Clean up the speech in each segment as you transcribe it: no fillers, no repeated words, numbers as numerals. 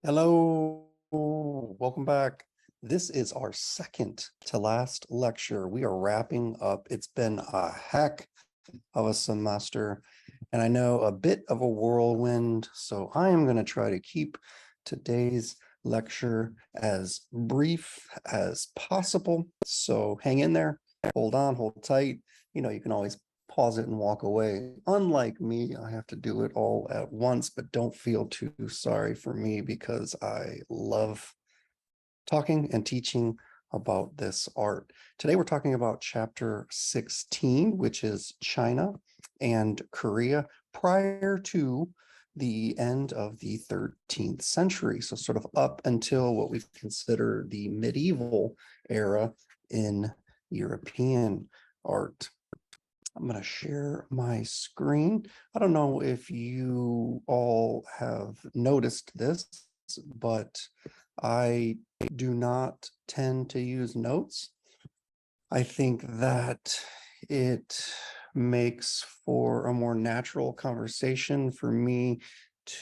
Hello, welcome back. This is our second to last lecture. We are wrapping up. It's been a heck of a semester, and I know a bit of a whirlwind, so I am going to try to keep today's lecture as brief as possible. So hang in there, hold on, hold tight. You can always pause it and walk away. Unlike me, I have to do it all at once, but don't feel too sorry for me because I love talking and teaching about this art. Today we're talking about chapter 16, which is China and Korea prior to the end of the 13th century. So sort of up until what we consider the medieval era in European art. I'm going to share my screen. I don't know if you all have noticed this, but I do not tend to use notes. I think that it makes for a more natural conversation for me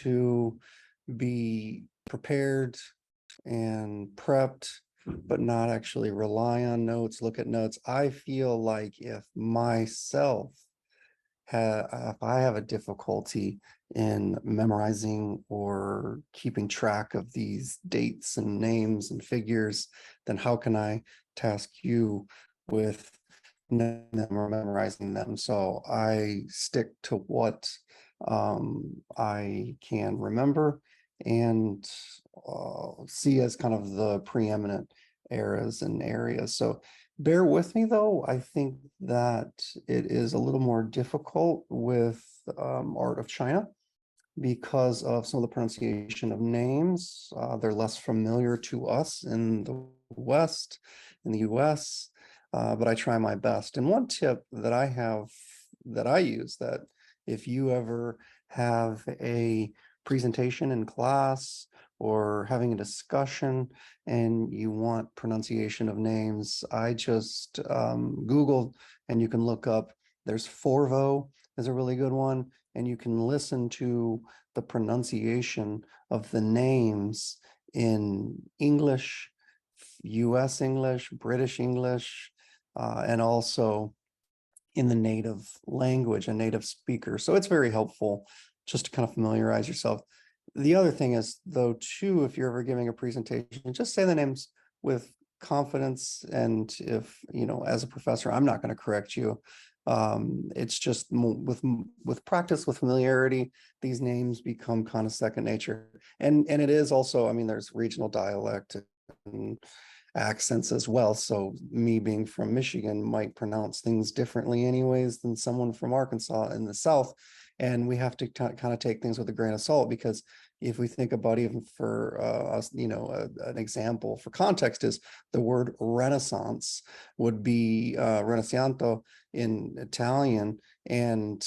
to be prepared and prepped, but not actually rely on notes, look at notes. I feel like if I have a difficulty in memorizing or keeping track of these dates and names and figures, then how can I task you with knowing them or memorizing them? So I stick to what I can remember and see as kind of the preeminent eras and areas. So bear with me though. I think that it is a little more difficult with art of China because of some of the pronunciation of names. They're less familiar to us in the West, in the US, but I try my best. And one tip that I have that I use, that if you ever have a presentation in class or having a discussion and you want pronunciation of names, I just Google, and you can look up, there's Forvo is a really good one, and you can listen to the pronunciation of the names in English, US English, British English, and also in the native language, a native speaker. So it's very helpful just to kind of familiarize yourself. The other thing is, though, too, if you're ever giving a presentation, just say the names with confidence. And if, as a professor, I'm not going to correct you. It's just with practice, with familiarity, these names become kind of second nature. And it is also, I mean, there's regional dialect and accents as well. So me being from Michigan might pronounce things differently anyways than someone from Arkansas in the South. And we have to kind of take things with a grain of salt, because if we think about, even for us, an example for context is the word Renaissance would be Renaissance in Italian, and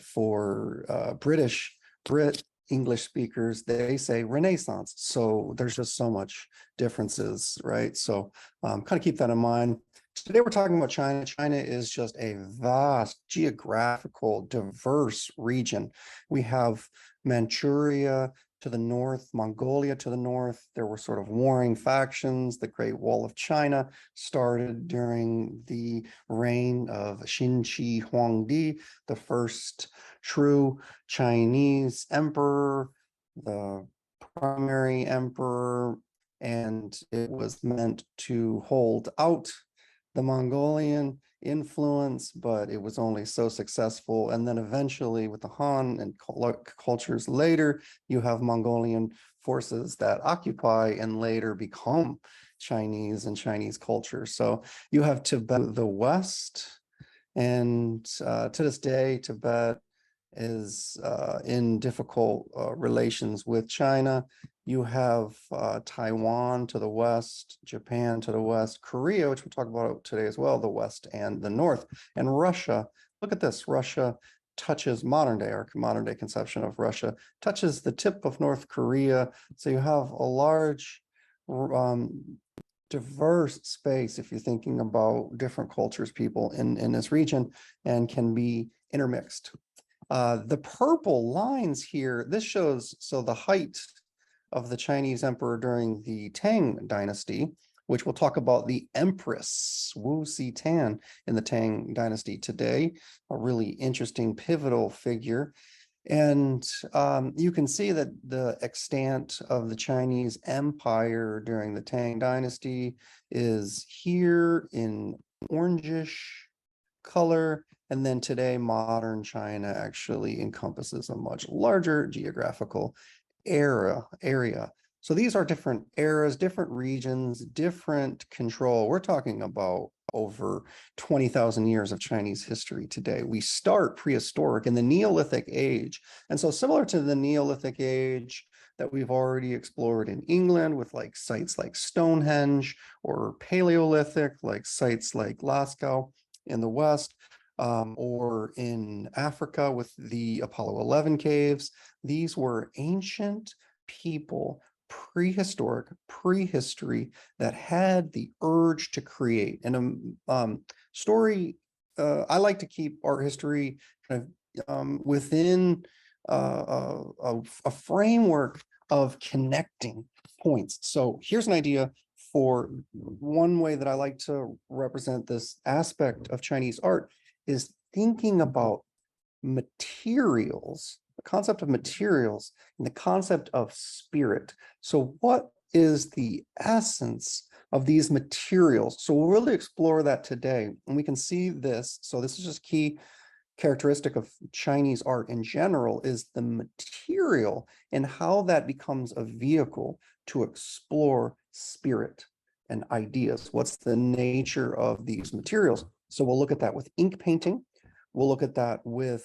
for Brit English speakers, they say Renaissance. So there's just so much differences, right? So kind of keep that in mind. Today we're talking about China. China is just a vast, geographical, diverse region. We have Manchuria to the north, Mongolia to the north. There were sort of warring factions. The Great Wall of China started during the reign of Qin Shi Huangdi, the first true Chinese emperor, the primary emperor, and it was meant to hold out the Mongolian influence, but it was only so successful. And then eventually, with the Han and cultures later, you have Mongolian forces that occupy and later become Chinese and Chinese culture. So you have Tibet, the West, and to this day, Tibet is in difficult relations with China. You have Taiwan to the west, Japan to the west, Korea, which we'll talk about today as well, the west and the north, and Russia. Look at this. Russia touches our modern day conception of Russia, touches the tip of North Korea. So you have a large, diverse space if you're thinking about different cultures, people in this region, and can be intermixed. The purple lines here, this shows, so the height of the Chinese emperor during the Tang dynasty, which we'll talk about the Empress Wu Zitan in the Tang dynasty today, a really interesting pivotal figure. And you can see that the extent of the Chinese empire during the Tang dynasty is here in orangish color. And then today, modern China actually encompasses a much larger geographical area. So these are different eras, different regions, different control. We're talking about over 20,000 years of Chinese history today. We start prehistoric in the Neolithic age. And so similar to the Neolithic age that we've already explored in England with like sites like Stonehenge, or Paleolithic, like sites like Lascaux in the West, or in Africa with the Apollo 11 caves. These were ancient people, prehistory, that had the urge to create. And story, I like to keep art history kind of within a framework of connecting points. So here's an idea for one way that I like to represent this aspect of Chinese art is thinking about materials, the concept of materials and the concept of spirit. So what is the essence of these materials? So we'll really explore that today, and we can see this. So this is just key characteristic of Chinese art in general is the material and how that becomes a vehicle to explore spirit and ideas. What's the nature of these materials? So we'll look at that with ink painting. We'll look at that with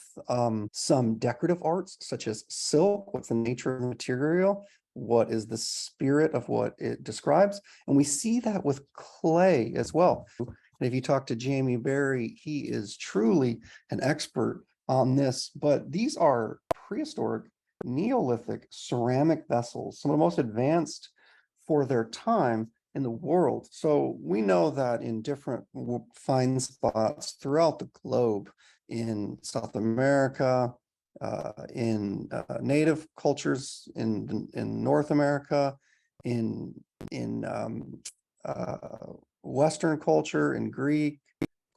some decorative arts, such as silk. What's the nature of the material? What is the spirit of what it describes? And we see that with clay as well. And if you talk to Jamie Berry, he is truly an expert on this. But these are prehistoric Neolithic ceramic vessels, some of the most advanced for their time in the world. So we know that in different find spots throughout the globe, in South America, in native cultures in North America, in Western culture, in Greek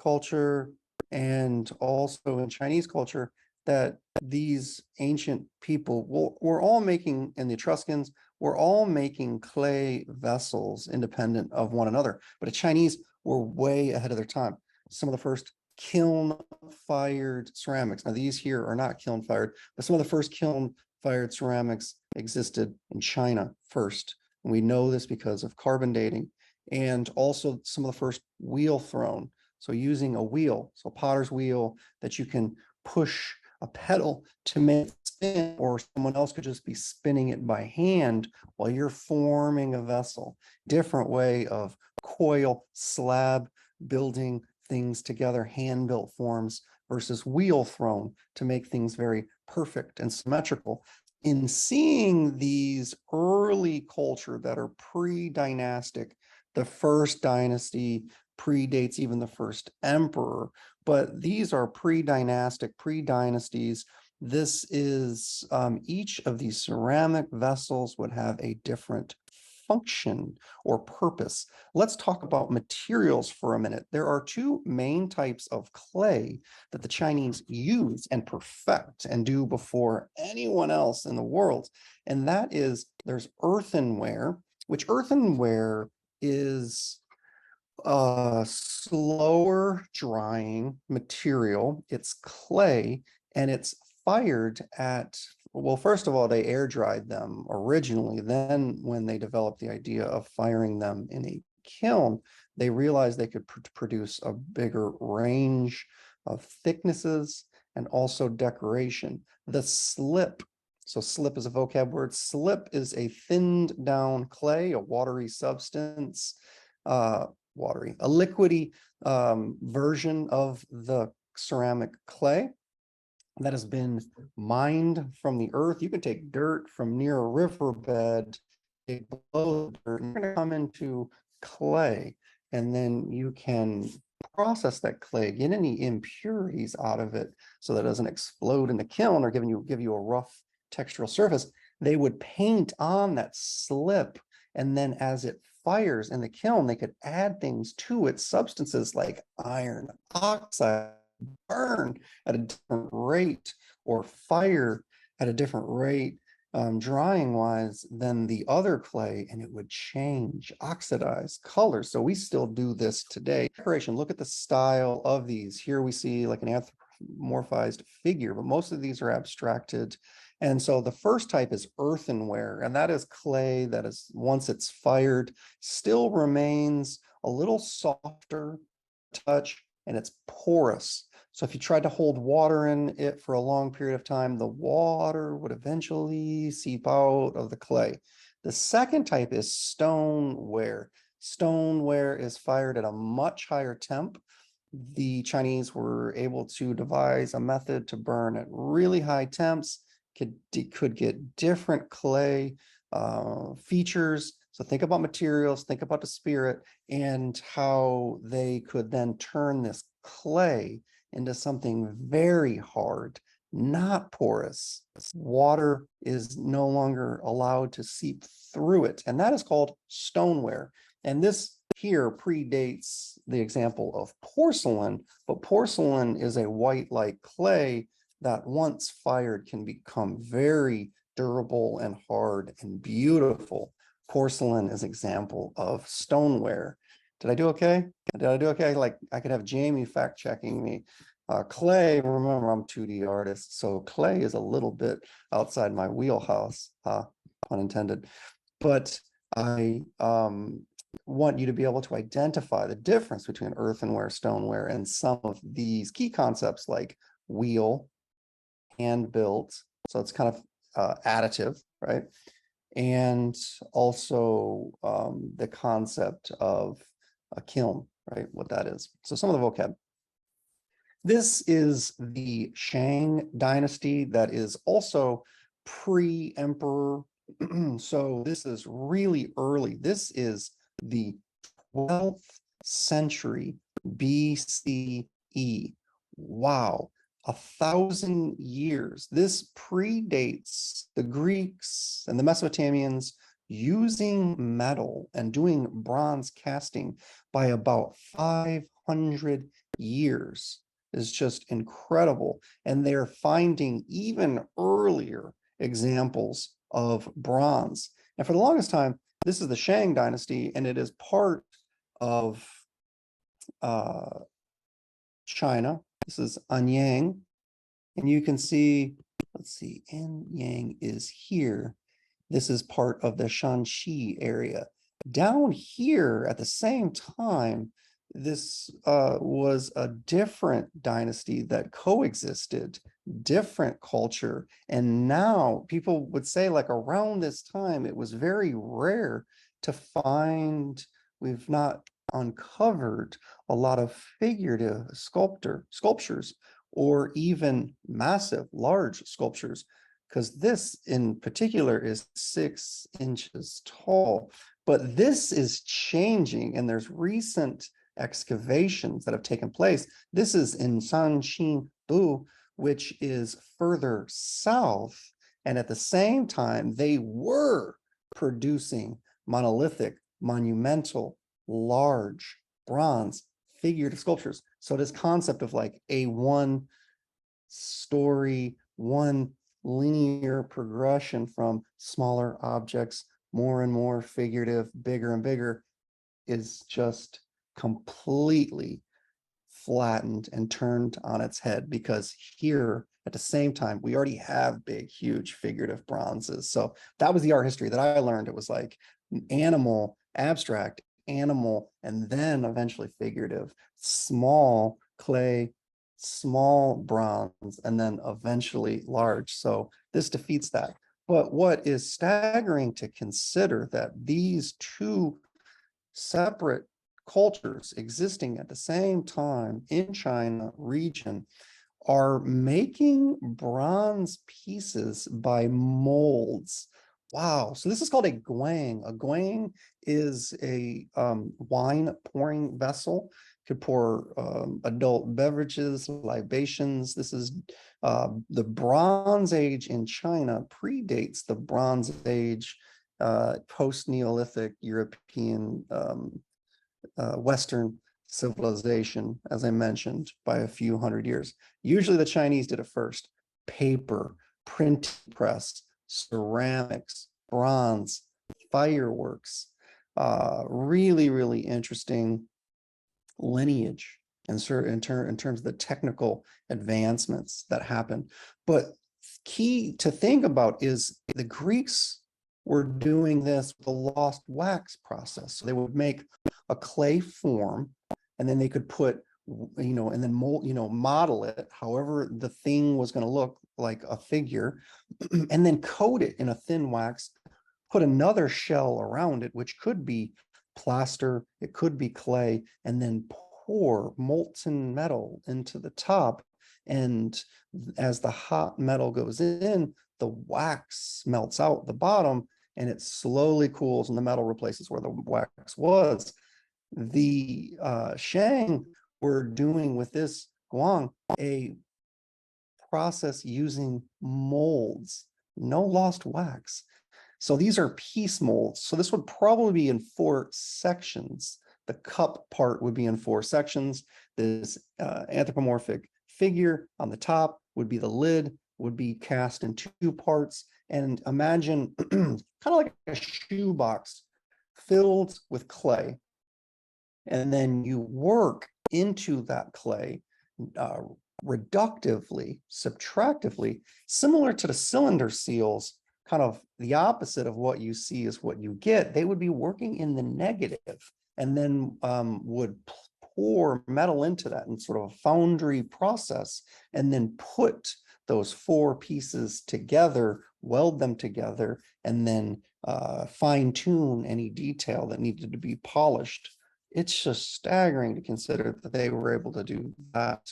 culture, and also in Chinese culture, that these ancient people were all making, and the Etruscans were all making clay vessels independent of one another. But the Chinese were way ahead of their time. Some of the first kiln-fired ceramics. Now, these here are not kiln-fired, but some of the first kiln-fired ceramics existed in China first. And we know this because of carbon dating, and also some of the first wheel thrown. So using a wheel, so a potter's wheel that you can push a pedal to make it spin, or someone else could just be spinning it by hand while you're forming a vessel. Different way of coil slab building things together, hand-built forms versus wheel thrown to make things very perfect and symmetrical. In seeing these early culture that are pre-dynastic, the first dynasty predates even the first emperor, but these are pre-dynastic, pre-dynasties. This is each of these ceramic vessels would have a different function or purpose. Let's talk about materials for a minute. There are two main types of clay that the Chinese use and perfect and do before anyone else in the world. And that is, there's earthenware, which earthenware is a slower drying material. It's clay, and it's fired at, well, first of all, they air dried them originally. Then when they developed the idea of firing them in a kiln, they realized they could produce a bigger range of thicknesses and also decoration. The slip, so slip is a vocab word. Slip is a thinned down clay, a watery substance, a liquidy version of the ceramic clay that has been mined from the earth. You can take dirt from near a riverbed, blow the dirt, and you're going to come into clay, and then you can process that clay, get any impurities out of it so that it doesn't explode in the kiln or give you a rough textural surface. they would paint on that slip, and then as it fires in the kiln, they could add things to it, substances like iron oxide, burn at a different rate, or fire at a different rate, drying wise, than the other clay, and it would change, oxidize, color. So we still do this today. Decoration, look at the style of these. Here we see like an anthropomorphized figure, but most of these are abstracted. And so the first type is earthenware, and that is clay that is, once it's fired, still remains a little softer touch, and it's porous. So if you tried to hold water in it for a long period of time, the water would eventually seep out of the clay. The second type is stoneware. Stoneware is fired at a much higher temp. The Chinese were able to devise a method to burn at really high temps, could get different clay features. So think about materials, think about the spirit, and how they could then turn this clay into something very hard, not porous. Water is no longer allowed to seep through it, and that is called stoneware. And this here predates the example of porcelain, but porcelain is a white-like clay that once fired can become very durable and hard and beautiful. Porcelain is an example of stoneware. Did I do okay? Did I do okay? Like I could have Jamie fact checking me. Clay, remember I'm 2D artist, so clay is a little bit outside my wheelhouse, pun intended. But I want you to be able to identify the difference between earthenware, stoneware, and some of these key concepts like wheel, hand built, so it's kind of additive, right? And also the concept of a kiln, right? What that is. So some of the vocab. This is the Shang dynasty that is also pre-emperor. So this is really early. This is the 12th century BCE. Wow. 1,000 years. This predates the Greeks and the Mesopotamians using metal and doing bronze casting by about 500 years. Is just incredible. And they're finding even earlier examples of bronze. And for the longest time, this is the Shang dynasty, and it is part of China. This is Anyang, and you can see, let's see, Anyang is here. This is part of the Shanxi area. Down here at the same time, this was a different dynasty that coexisted, different culture. And now people would say, like, around this time, it was very rare to find, we've not uncovered a lot of figurative sculptures, or even massive, large sculptures, because this in particular is 6 inches tall. But this is changing, and there's recent excavations that have taken place. This is in Sanxinbu, which is further south. And at the same time, they were producing monolithic, monumental, large bronze figurative sculptures. So this concept of like a one story, one linear progression from smaller objects, more and more figurative, bigger and bigger, is just completely flattened and turned on its head, because here at the same time we already have big, huge figurative bronzes. So that was the art history that I learned. It was like animal, abstract, animal, and then eventually figurative, small clay, small bronze, and then eventually large. So this defeats that. But what is staggering to consider, that these two separate cultures existing at the same time in China region are making bronze pieces by molds. Wow. So this is called a guang. A guang is a wine pouring vessel, could pour adult beverages, libations. This is the Bronze Age in China predates the Bronze Age, post-Neolithic European, Western civilization, as I mentioned, by a few hundred years. Usually the Chinese did it first. Paper, printing press, ceramics, bronze, fireworks, really, really interesting lineage in terms of the technical advancements that happened. But key to think about is the Greeks were doing this with the lost wax process. So they would make a clay form, and then they could put, and then mold, model it however the thing was going to look like a figure, and then coat it in a thin wax, put another shell around it, which could be plaster, it could be clay, and then pour molten metal into the top. And as the hot metal goes in, the wax melts out the bottom, and it slowly cools, and the metal replaces where the wax was. The Shang were doing with this Guang a process using molds, no lost wax. So these are piece molds. So this would probably be in 4 sections. The cup part would be in 4 sections. This anthropomorphic figure on the top would be the lid, would be cast in 2 parts. And imagine kind of like a shoebox filled with clay. And then you work into that clay reductively, subtractively, similar to the cylinder seals. Kind of the opposite of what you see is what you get. They would be working in the negative, and then would pour metal into that in sort of a foundry process, and then put those 4 pieces together, weld them together, and then fine tune any detail that needed to be polished. It's just staggering to consider that they were able to do that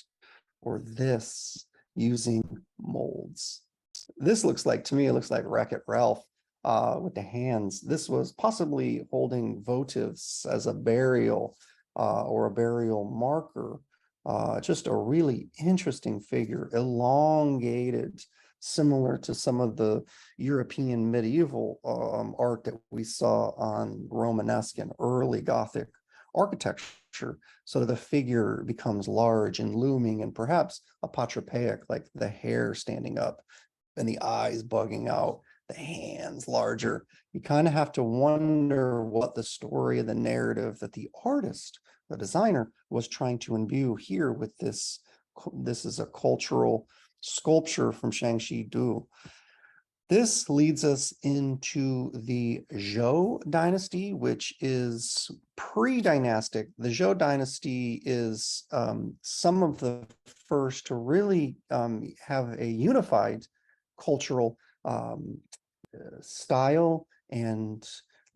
or this using molds. This looks like, to me, it looks like Wreck-It Ralph with the hands. This was possibly holding votives as a burial or a burial marker. Just a really interesting figure, elongated, similar to some of the European medieval art that we saw on Romanesque and early Gothic architecture. So the figure becomes large and looming, and perhaps apotropaic, like the hair standing up and the eyes bugging out, the hands larger. You kind of have to wonder what the story of the narrative that the artist, the designer, was trying to imbue here with this. This is a cultural sculpture from Shangxi Du. This leads us into the Zhou dynasty, which is pre-dynastic. The Zhou dynasty is some of the first to really have a unified cultural style and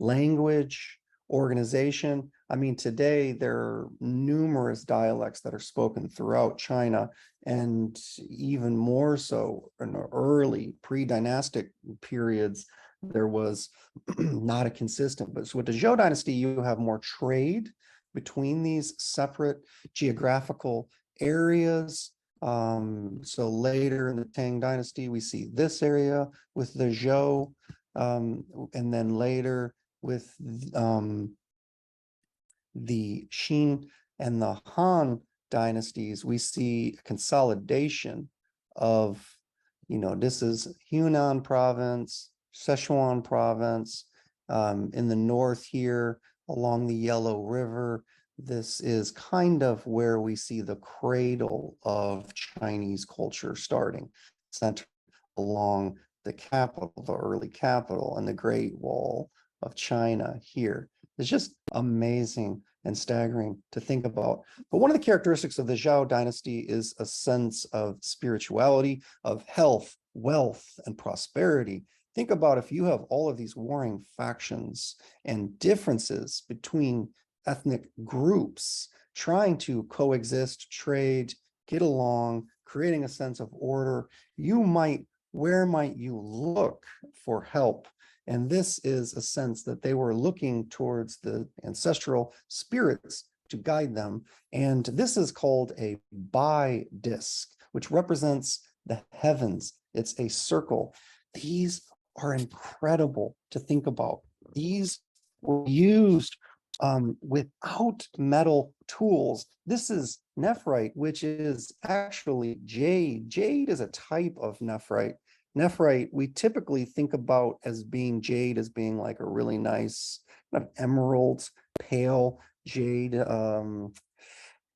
language, organization. I mean, today there are numerous dialects that are spoken throughout China, and even more so in the early pre-dynastic periods, there was not a consistent. But so with the Zhou dynasty, you have more trade between these separate geographical areas. So later in the Tang dynasty, we see this area with the Zhou, and then later with the Qin and the Han dynasties, we see a consolidation of, this is Hunan province, Sichuan province, in the north here along the Yellow River. This is kind of where we see the cradle of Chinese culture starting, centered along the capital, the early capital, and the Great Wall of China here. It's just amazing and staggering to think about. But one of the characteristics of the Zhou dynasty is a sense of spirituality, of health, wealth, and prosperity. Think about if you have all of these warring factions and differences between ethnic groups trying to coexist, trade, get along, creating a sense of order, where might you look for help? And this is a sense that they were looking towards the ancestral spirits to guide them. And this is called a bi disc, which represents the heavens. It's a circle. These are incredible to think about. These were used without metal tools. This is nephrite, which is actually jade. Jade is a type of nephrite. Nephrite, we typically think about as being jade as being like a really nice kind of emerald, pale jade,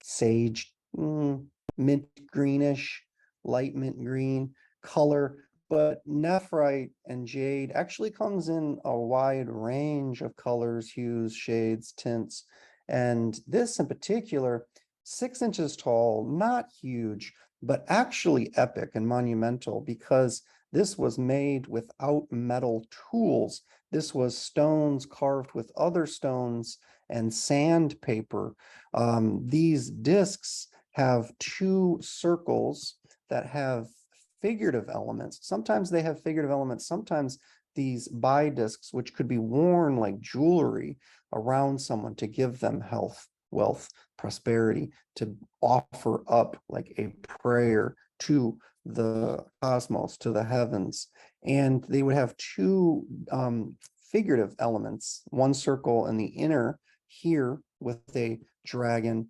sage, mint greenish, light mint green color. But nephrite and jade actually comes in a wide range of colors, hues, shades, tints. And this in particular, 6 inches tall, not huge, but actually epic and monumental because this was made without metal tools. This was stones carved with other stones and sandpaper. These discs have 2 circles that have figurative elements. Sometimes they have figurative elements. Sometimes these bi discs, which could be worn like jewelry around someone to give them health, wealth, prosperity, to offer up like a prayer to the cosmos, to the heavens. And they would have 2 figurative elements, 1 circle in the inner here with a dragon,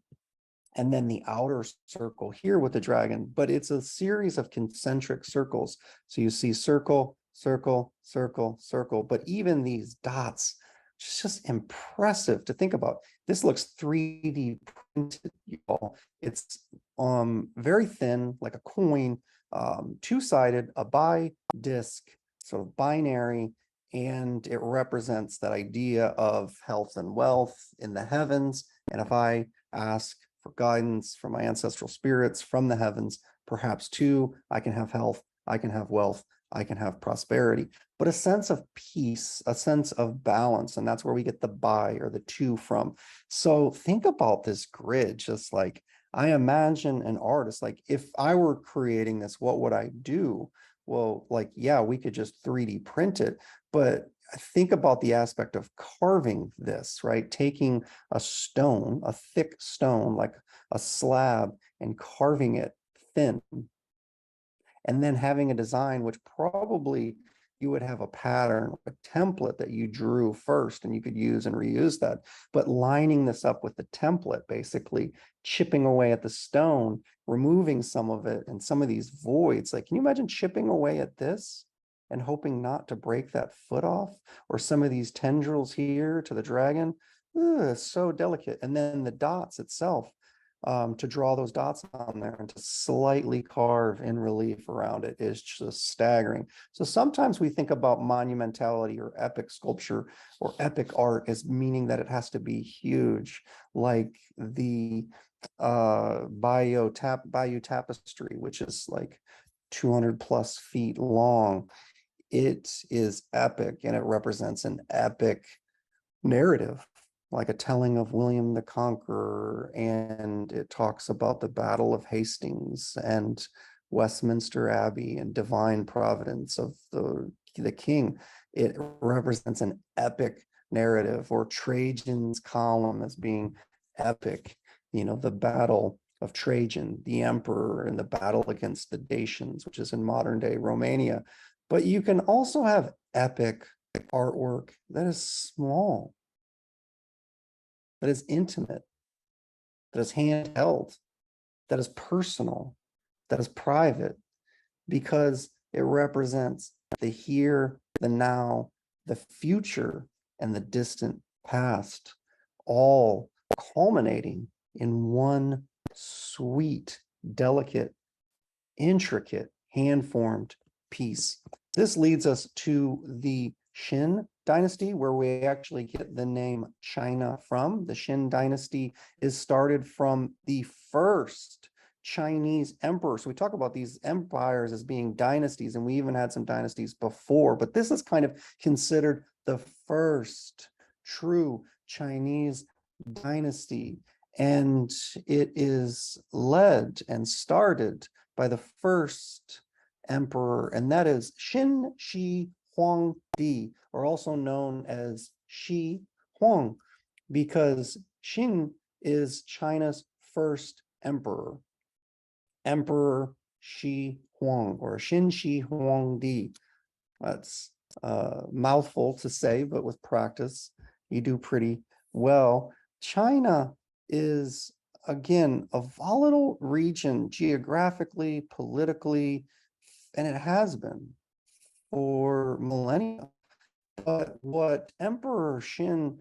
and then the outer circle here with the dragon, but it's a series of concentric circles. So you see circle, circle, circle, circle, but even these dots, it's just impressive to think about. This looks 3D printed, y'all. It's very thin, like a coin, 2-sided, a bi-disc, sort of binary, and it represents that idea of health and wealth in the heavens. And if I ask for guidance from my ancestral spirits from the heavens, perhaps too, I can have health, I can have wealth, I can have prosperity, but a sense of peace, a sense of balance. And that's where we get the bi or the 2 from. So think about this grid, just like I imagine an artist, like if I were creating this, what would I do? Well, like, yeah, we could just 3D print it, but think about the aspect of carving this, right? Taking a stone, a thick stone, like a slab, and carving it thin. And then having a design which probably you would have a pattern, a template that you drew first, and you could use and reuse that. But lining this up with the template, basically chipping away at the stone, removing some of it and some of these voids. Like, can you imagine chipping away at this and hoping not to break that foot off, or some of these tendrils here to the dragon? Ugh, so delicate. And then the dots itself, to draw those dots on there and to slightly carve in relief around it is just staggering. So sometimes we think about monumentality or epic sculpture or epic art as meaning that it has to be huge, like the Bayeux Tapestry, which is like 200 plus feet long. It is epic, and it represents an epic narrative, like a telling of William the Conqueror, and it talks about the Battle of Hastings and Westminster Abbey and divine providence of the king. It represents an epic narrative, or Trajan's column as being epic, the battle of Trajan, the emperor, and the battle against the Dacians, which is in modern day Romania. But you can also have epic artwork that is small, that is intimate, that is handheld, that is personal, that is private, because it represents the here, the now, the future, and the distant past, all culminating in one sweet, delicate, intricate, hand-formed piece. This leads us to the Qin dynasty, where we actually get the name China from. The Qin dynasty is started from the first Chinese emperor. So we talk about these empires as being dynasties, and we even had some dynasties before, but this is kind of considered the first true Chinese dynasty. And it is led and started by the first emperor, and that is Qin Shi Huangdi, or also known as Shi Huang, because Qin is China's first emperor, Emperor Shi Huang, or Qin Shi Huangdi. That's a mouthful to say, but with practice, you do pretty well. China is, again, a volatile region geographically, politically, and it has been for millennia. But what Emperor Qin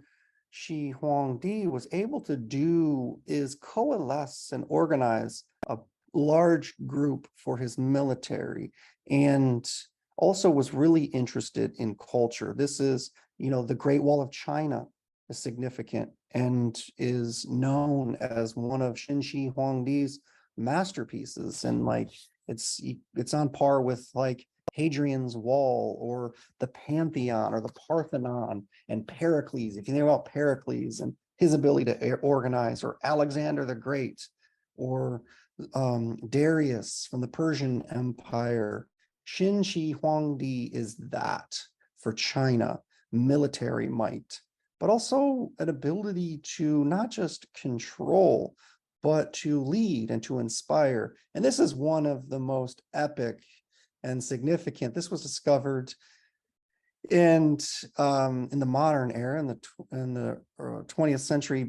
Shi Huangdi was able to do is coalesce and organize a large group for his military, and also was really interested in culture. This is, the Great Wall of China is significant and is known as one of Qin Shi Huangdi's masterpieces. And like, it's on par with like Hadrian's Wall or the Pantheon or the Parthenon and Pericles. If you think about Pericles and his ability to organize, or Alexander the Great, or Darius from the Persian Empire, Qin Shi Huangdi is that for China, military might, but also an ability to not just control, but to lead and to inspire. And this is one of the most epic and significant. This was discovered in the modern era, in the 20th century.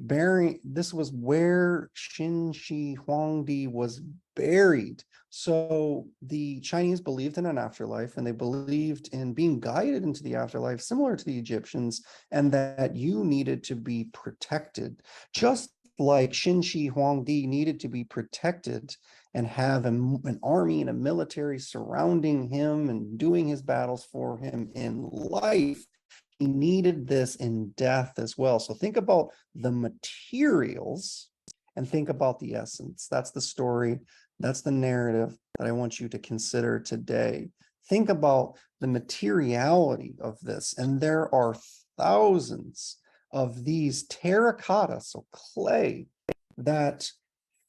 This was where Qin Shi Huangdi was buried. So the Chinese believed in an afterlife, and they believed in being guided into the afterlife, similar to the Egyptians, and that you needed to be protected, just like Qin Shi Huangdi needed to be protected and have an army and a military surrounding him and doing his battles for him in life. He needed this in death as well. So think about the materials and think about the essence. That's the story. That's the narrative that I want you to consider today. Think about the materiality of this. And there are thousands of these terracotta, so clay, that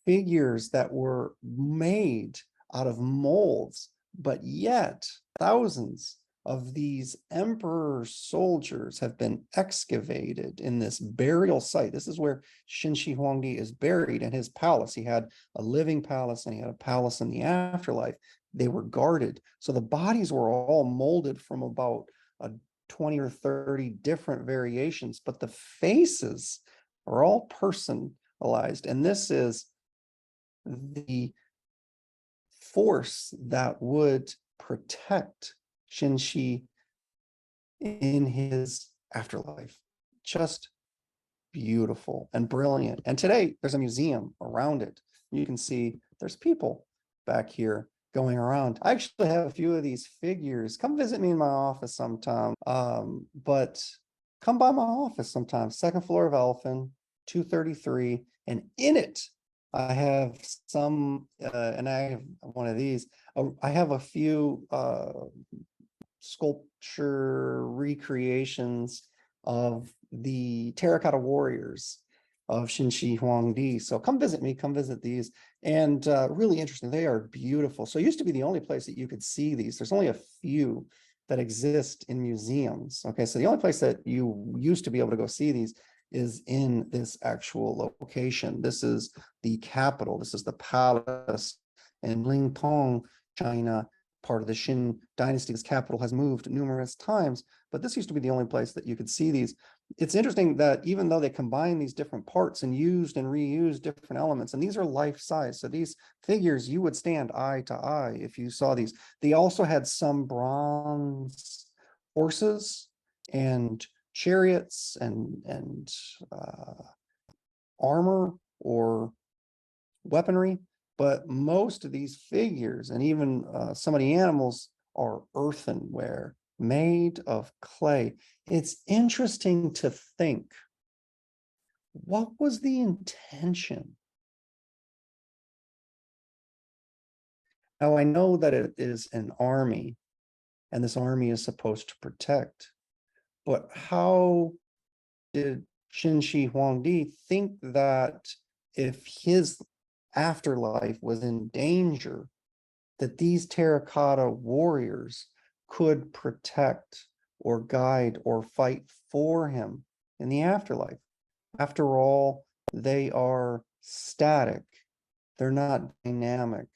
figures that were made out of molds, but yet thousands of these emperor soldiers have been excavated in this burial site. This is where Qin Shi Huangdi is buried in his palace. He had a living palace and he had a palace in the afterlife. They were guarded. So the bodies were all molded from about 20 or 30 different variations, but the faces are all personalized. And this is the force that would protect Qin Shi in his afterlife. Just beautiful and brilliant. And today there's a museum around it. You can see there's people back here going around. I actually have a few of these figures. Come visit me in my office sometime. But come by my office sometime. Second floor of Elephant, 233, and in it I have some, and I have one of these. I have a few sculpture recreations of the terracotta warriors of Qin Shi Huangdi. So come visit me, come visit these. And really interesting. They are beautiful. So it used to be the only place that you could see these. There's only a few that exist in museums. Okay, so the only place that you used to be able to go see these is in this actual location. This is the capital. This is the palace in Lingtong, China, part of the Qin dynasty. This capital has moved numerous times, but this used to be the only place that you could see these. It's interesting that even though they combine these different parts and used and reused different elements, and these are life size, so these figures, you would stand eye to eye if you saw these. They also had some bronze horses and chariots and armor or weaponry, but most of these figures and even some of the animals are earthenware made of clay. It's interesting to think, what was the intention? Now, I know that it is an army, and this army is supposed to protect, but how did Qin Shi Huangdi think that if his afterlife was in danger, that these terracotta warriors could protect or guide or fight for him in the afterlife? After all, they are static. They're not dynamic.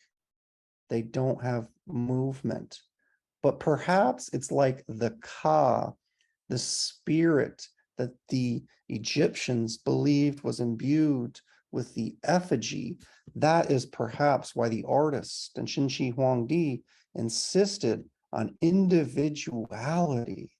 They don't have movement. But perhaps it's like the Ka, the spirit that the Egyptians believed was imbued with the effigy. That is perhaps why the artist and Qin Shi Huangdi insisted on individuality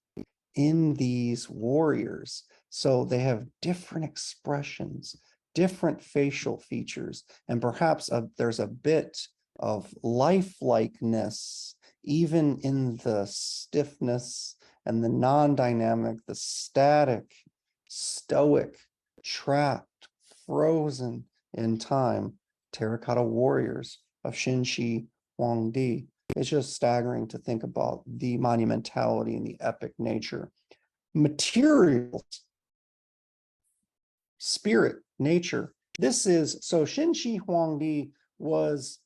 in these warriors. So they have different expressions, different facial features, and perhaps there's a bit of lifelikeness even in the stiffness and the non-dynamic, the static, stoic, trapped, frozen in time terracotta warriors of Qin Shi Huangdi. It's just staggering to think about the monumentality and the epic nature. Materials, spirit, nature. This is, so Qin Shi Huangdi was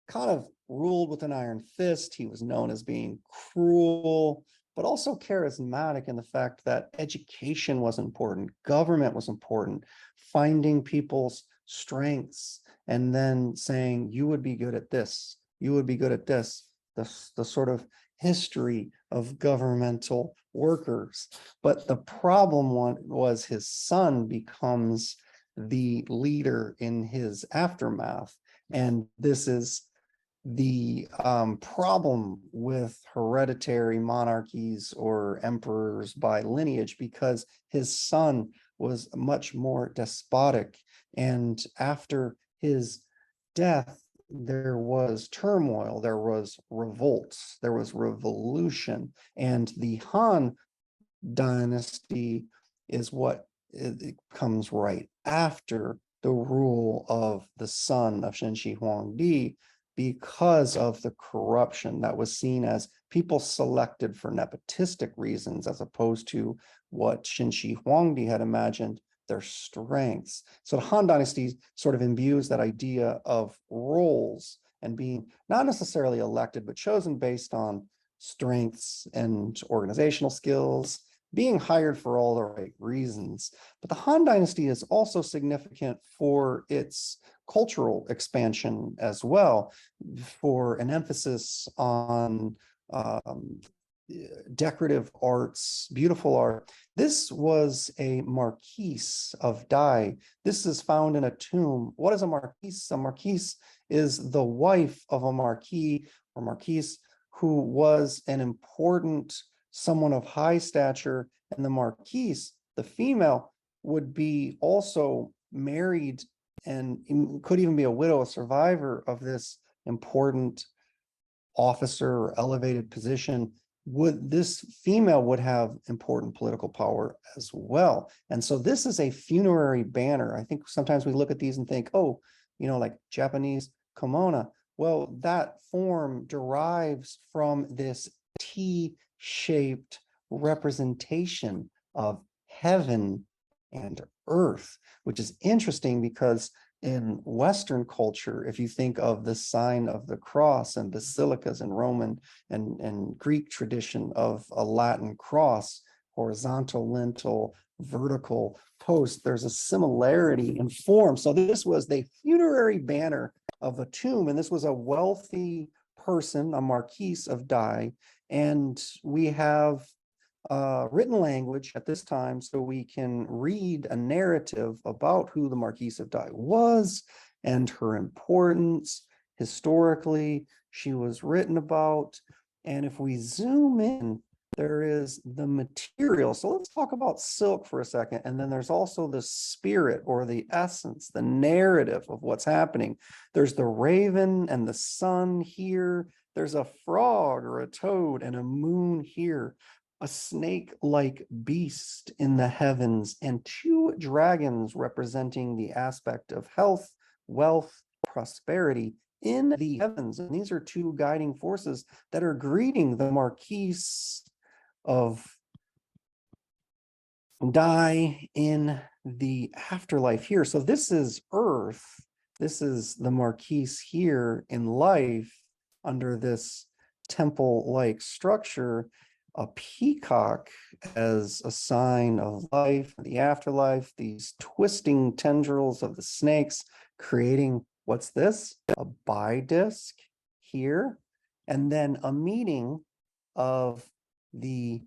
kind of ruled with an iron fist. He was known as being cruel, but also charismatic in the fact that education was important, government was important, finding people's strengths, and then saying, you would be good at this, you would be good at this, the sort of history of governmental workers. But the problem was his son becomes the leader in his aftermath. And this is the problem with hereditary monarchies or emperors by lineage, because his son was much more despotic. And after his death, there was turmoil, there was revolts, there was revolution. And the Han dynasty is what it comes right after the rule of the son of Qin Shi Huangdi, because of the corruption that was seen as people selected for nepotistic reasons, as opposed to what Qin Shi Huangdi had imagined their strengths. So the Han Dynasty sort of imbues that idea of roles and being not necessarily elected, but chosen based on strengths and organizational skills, being hired for all the right reasons. But the Han Dynasty is also significant for its cultural expansion as well, for an emphasis on decorative arts, beautiful art. This was a marquise of Dai. This is found in a tomb. What is a marquise? A marquise is the wife of a marquis or marquise who was an important someone of high stature, and the marquise, the female, would be also married and could even be a widow, a survivor of this important officer or elevated position. This female would have important political power as well. And so this is a funerary banner. I think sometimes we look at these and think, oh, you know, like Japanese kimono. Well, that form derives from this T-shaped representation of heaven and earth, which is interesting because in Western culture, if you think of the sign of the cross and basilicas in Roman and Greek tradition of a Latin cross, horizontal lintel, vertical post, there's a similarity in form. So this was the funerary banner of a tomb, and this was a wealthy person, a marquise of Dai, and we have written language at this time, so we can read a narrative about who the Marquise of Dai was and her importance historically. She was written about, and if we zoom in, there is the material. So let's talk about silk for a second, and then there's also the spirit or the essence, the narrative of what's happening. There's the raven and the sun here. There's a frog or a toad and a moon here, a snake-like beast in the heavens, and two dragons representing the aspect of health, wealth, prosperity in the heavens. And these are two guiding forces that are greeting the Marquise of Dai in the afterlife here. So this is Earth. This is the Marquise here in life under this temple-like structure. a peacock as a sign of life, the afterlife, these twisting tendrils of the snakes creating, what's this? A bi-disc here, and then a meeting of the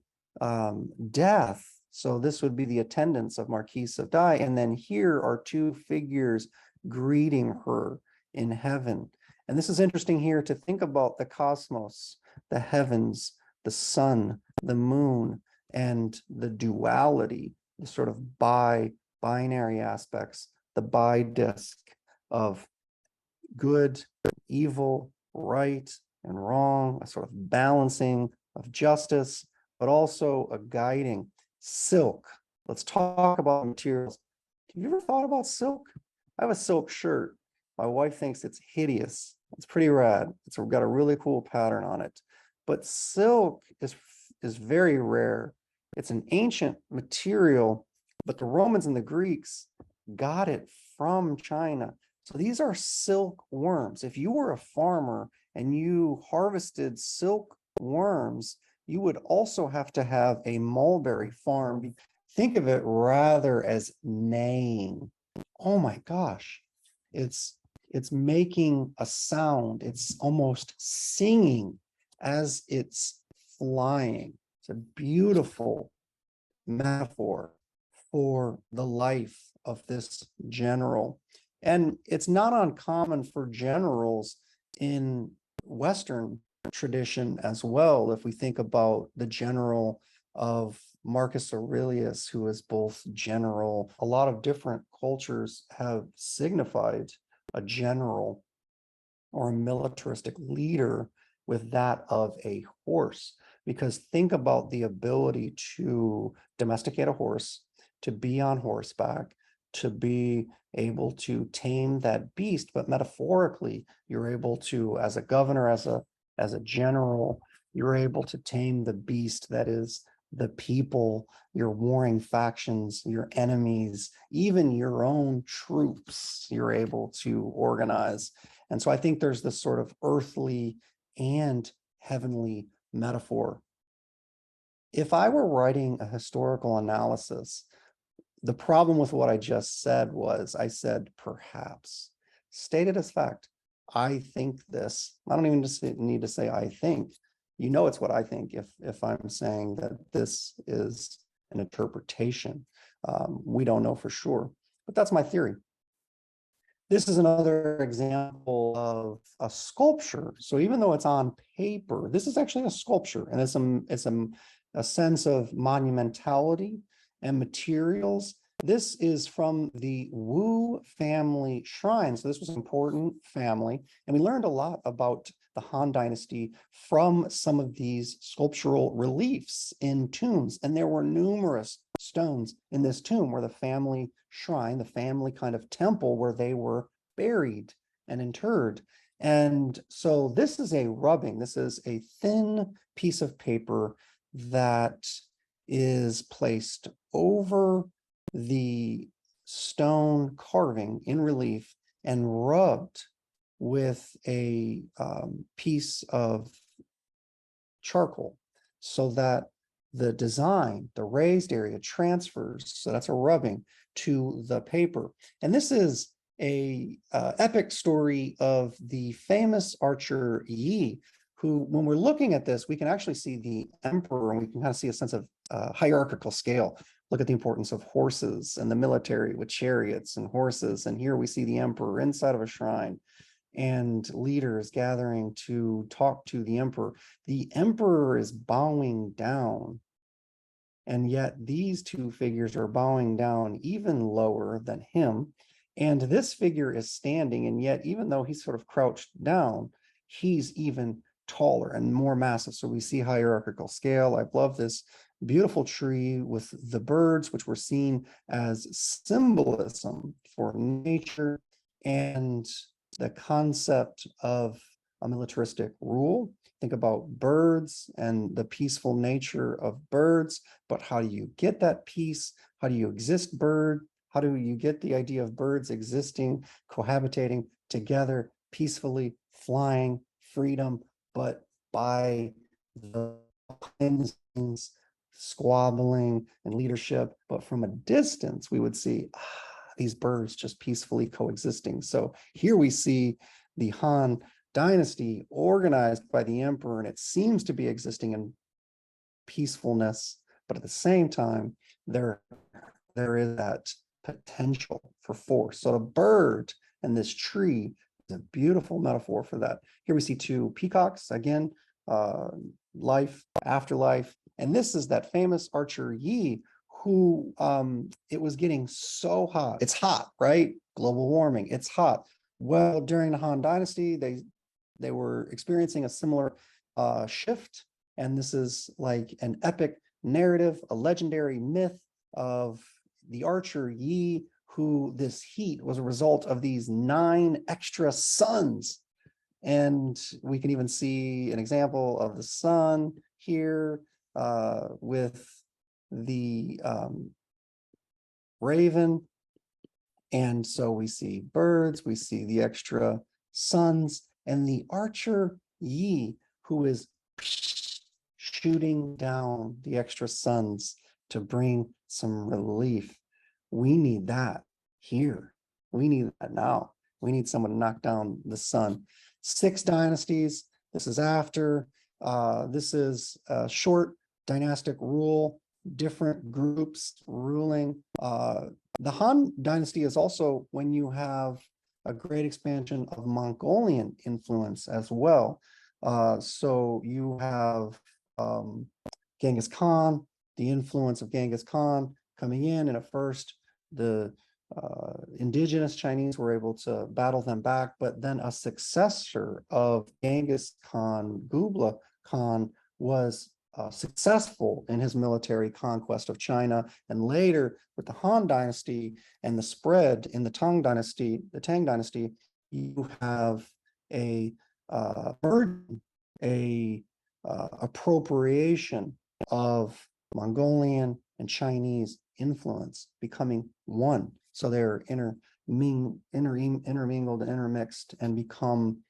death. So this would be the attendants of Marquise of Dai. And then here are two figures greeting her in heaven. And this is interesting here to think about the cosmos, the heavens, the sun, the moon, and the duality, the sort of binary aspects, the bi-disc of good, evil, right, and wrong, a sort of balancing of justice, but also a guiding. Silk. Let's talk about materials. Have you ever thought about silk? I have a silk shirt. My wife thinks it's hideous. It's pretty rad. It's got a really cool pattern on it. But silk is very rare. It's an ancient material, but the Romans and the Greeks got it from China. So these are silk worms. If you were a farmer and you harvested silk worms, you would also have to have a mulberry farm. Think of it rather as neighing. Oh my gosh, it's making a sound. It's almost singing as it's flying. It's a beautiful metaphor for the life of this general. And it's not uncommon for generals in Western tradition as well. If we think about the general of Marcus Aurelius, who is both general, a lot of different cultures have signified a general or a militaristic leader with that of a horse. Because think about the ability to domesticate a horse, to be on horseback, to be able to tame that beast, but metaphorically, you're able to, as a governor, as a general, you're able to tame the beast that is the people, your warring factions, your enemies, even your own troops, you're able to organize. And so I think there's this sort of earthly and heavenly metaphor. If I were writing a historical analysis, the problem with what I just said was I said, perhaps, stated as fact. I think this. I don't even just need to say I think. You know it's what I think if I'm saying that this is an interpretation. We don't know for sure, but that's my theory. This is another example of a sculpture. So even though it's on paper, this is actually a sculpture, and it's a sense of monumentality and materials. This is from the Wu family shrine. So this was an important family, and we learned a lot about the Han Dynasty from some of these sculptural reliefs in tombs. And there were numerous stones in this tomb where the family shrine, the family kind of temple where they were buried and interred. And so this is a rubbing. This is a thin piece of paper that is placed over the stone carving in relief and rubbed with a piece of charcoal so that the design, the raised area transfers. So that's a rubbing to the paper. And this is a epic story of the famous archer Yi, who, when we're looking at this, we can actually see the emperor, and we can kind of see a sense of hierarchical scale. Look at the importance of horses and the military with chariots and horses. And here we see the emperor inside of a shrine and leaders gathering to talk to the emperor. The emperor is bowing down, and yet these two figures are bowing down even lower than him. And this figure is standing, and yet even though he's sort of crouched down, he's even taller and more massive. So we see hierarchical scale. I love this beautiful tree with the birds, which were seen as symbolism for nature and the concept of a militaristic rule. Think about birds and the peaceful nature of birds, but how do you get that peace? How do you exist bird? How do you get the idea of birds existing, cohabitating together peacefully, flying, freedom, but by the behind the scenes squabbling and leadership, but from a distance, we would see these birds just peacefully coexisting. So here we see the Han dynasty organized by the emperor, and it seems to be existing in peacefulness, but at the same time, there is that potential for force. So the bird and this tree is a beautiful metaphor for that. Here we see two peacocks, again, life, afterlife. And this is that famous archer Yi, who it was getting so hot. It's hot, right? Global warming, it's hot. Well, during the Han Dynasty, they were experiencing a similar shift. And this is like an epic narrative, a legendary myth of the archer Yi, who this heat was a result of these 9 extra suns. And we can even see an example of the sun here with the raven. And so we see birds, we see the extra suns, and the archer Yi, who is shooting down the extra suns to bring some relief. We need that here. We need that now. We need someone to knock down the sun. 6 dynasties. This is after. This is a short dynastic rule, different groups ruling. The Han dynasty is also when you have a great expansion of Mongolian influence as well. So you have Genghis Khan, the influence of Genghis Khan coming in, and at first the indigenous Chinese were able to battle them back, but then a successor of Genghis Khan, Kublai Khan, was successful in his military conquest of China. And later, with the Han dynasty and the spread in the Tang dynasty, you have a burden, appropriation of Mongolian and Chinese influence becoming one. So they're intermingled, intermixed, and become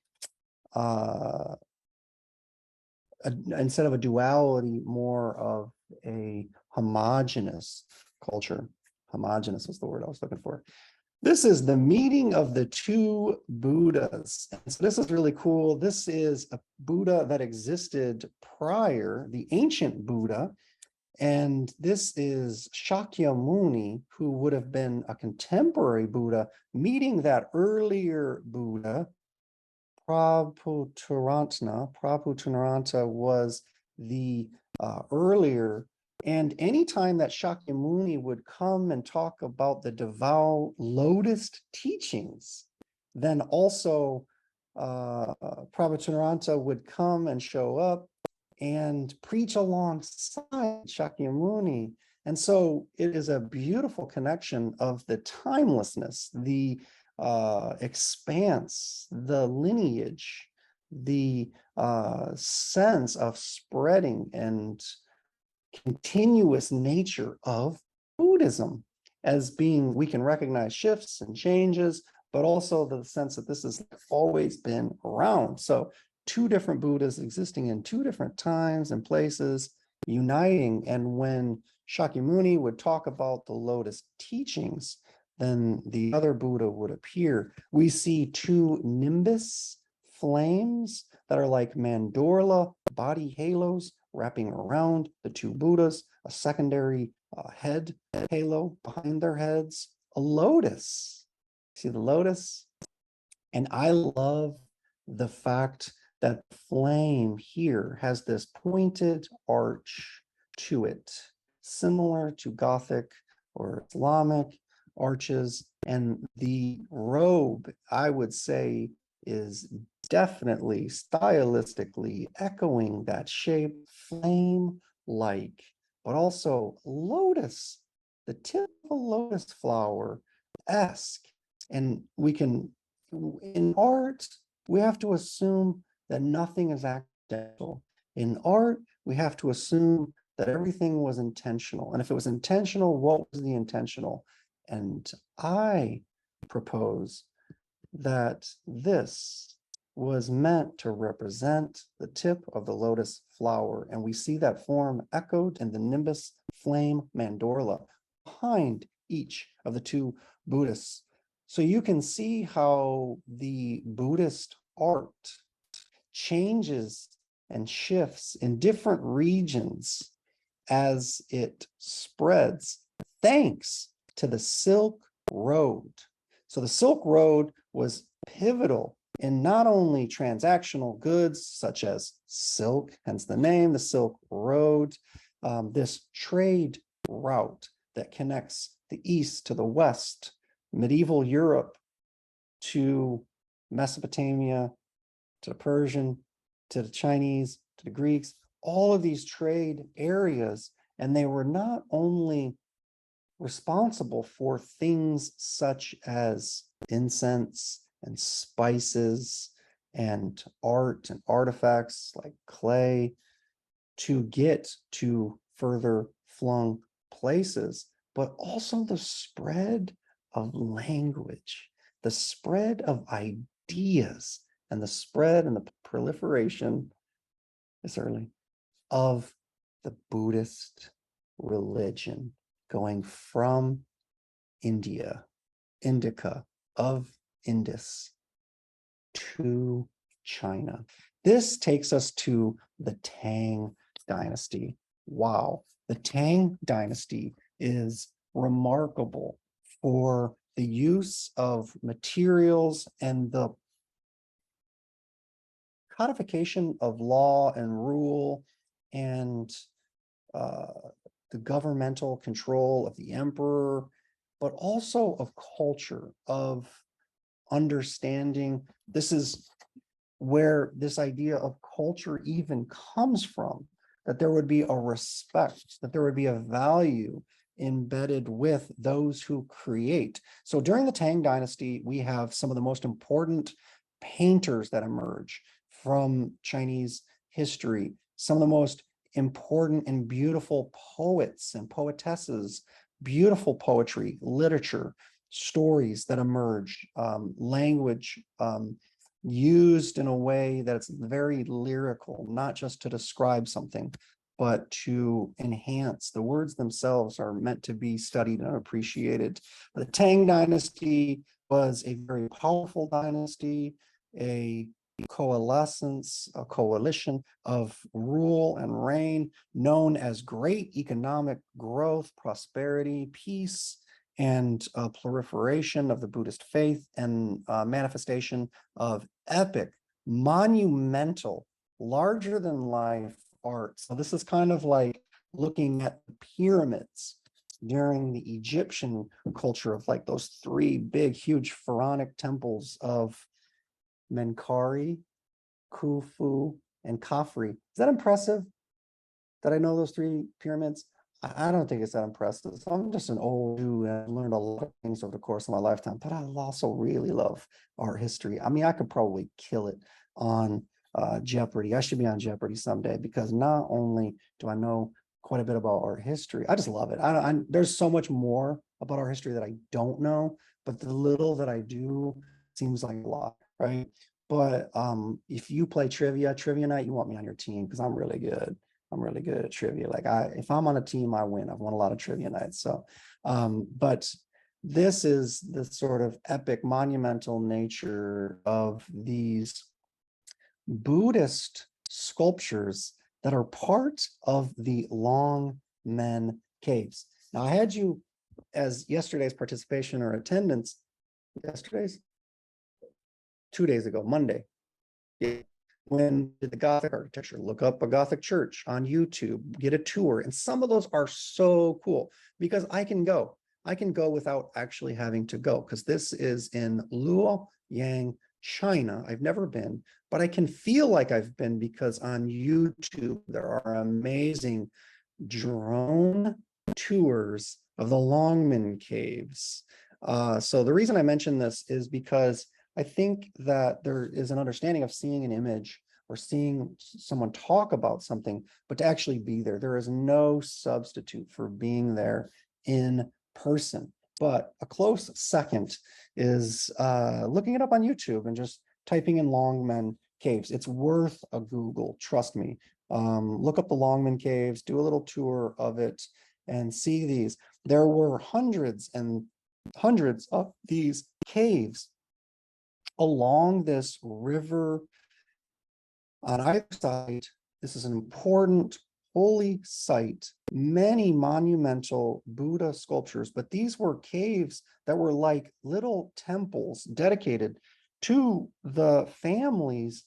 instead of a duality, more of a homogeneous culture. Homogeneous was the word I was looking for. This is the meeting of the 2 Buddhas. And so this is really cool. This is a Buddha that existed prior, the ancient Buddha. And this is Shakyamuni, who would have been a contemporary Buddha, meeting that earlier Buddha, Prabhutaranta. Prabhutaranta was the earlier, and anytime that Shakyamuni would come and talk about the devout lotus teachings, then also Prabhutaranta would come and show up and preach alongside Shakyamuni. And so it is a beautiful connection of the timelessness, the expanse, the lineage, the sense of spreading and continuous nature of Buddhism as being, we can recognize shifts and changes, but also the sense that this has always been around. So 2 different Buddhas existing in 2 different times and places, uniting. And when Shakyamuni would talk about the lotus teachings, then the other Buddha would appear. We see 2 nimbus flames that are like mandorla body halos wrapping around the 2 Buddhas, a secondary head halo behind their heads, a lotus. See the lotus? And I love the fact that flame here has this pointed arch to it, similar to Gothic or Islamic arches. And the robe, I would say, is definitely stylistically echoing that shape, flame-like, but also lotus, the tip of a lotus flower-esque. And we can, in art, we have to assume that nothing is accidental. In art, we have to assume that everything was intentional. And if it was intentional, what was the intentional? And I propose that this was meant to represent the tip of the lotus flower. And we see that form echoed in the nimbus flame mandorla behind each of the two Buddhists. So you can see how the Buddhist art changes and shifts in different regions as it spreads, thanks to the Silk Road. So the Silk Road was pivotal in not only transactional goods such as silk, hence the name, the Silk Road, this trade route that connects the East to the West, medieval Europe to Mesopotamia, to the Persian, to the Chinese, to the Greeks, all of these trade areas. And they were not only responsible for things such as incense and spices and art and artifacts like clay to get to further flung places, but also the spread of language, the spread of ideas, and the spread and the proliferation, certainly, of the Buddhist religion going from India, Indica, of Indus to China. This takes us to the Tang Dynasty. Wow, the Tang Dynasty is remarkable for the use of materials and the codification of law and rule and the governmental control of the emperor, but also of culture, of understanding. This is where this idea of culture even comes from, that there would be a respect, that there would be a value embedded with those who create. So during the Tang Dynasty, we have some of the most important painters that emerge from Chinese history, some of the most important and beautiful poets and poetesses, beautiful poetry, literature, stories that emerge, language used in a way that's very lyrical, not just to describe something, but to enhance. The words themselves are meant to be studied and appreciated. The Tang Dynasty was a very powerful dynasty, a coalescence, a coalition of rule and reign, known as great economic growth, prosperity, peace, and proliferation of the Buddhist faith, and manifestation of epic, monumental, larger than life art. So this is kind of like looking at the pyramids during the Egyptian culture of like those three big, huge pharaonic temples of Menkaure, Khufu, and Khafre. Is that impressive that I know those three pyramids? I don't think it's that impressive. So I'm just an old dude and learned a lot of things over the course of my lifetime, but I also really love art history. I mean, I could probably kill it on Jeopardy. I should be on Jeopardy someday, because not only do I know quite a bit about art history, I just love it. There's so much more about art history that I don't know, but the little that I do seems like a lot, right? But if you play trivia night, you want me on your team, because I'm really good. I'm really good at trivia. Like if I'm on a team, I win. I've won a lot of trivia nights. So, but this is the sort of epic, monumental nature of these Buddhist sculptures that are part of the Long Men Caves. Now, I had you as yesterday's participation or attendance, 2 days ago, Monday. When did the Gothic architecture, look up a Gothic church on YouTube, get a tour. And some of those are so cool because I can go without actually having to go, because this is in Luoyang, China. I've never been, but I can feel like I've been, because on YouTube, there are amazing drone tours of the Longmen Caves. So the reason I mention this is because I think that there is an understanding of seeing an image or seeing someone talk about something, but to actually be there. There is no substitute for being there in person. But a close second is looking it up on YouTube and just typing in Longmen Caves. It's worth a Google, trust me. Look up the Longmen Caves, do a little tour of it, and see these. There were hundreds and hundreds of these caves along this river on either side. This is an important holy site, many monumental Buddha sculptures, but these were caves that were like little temples dedicated to the family's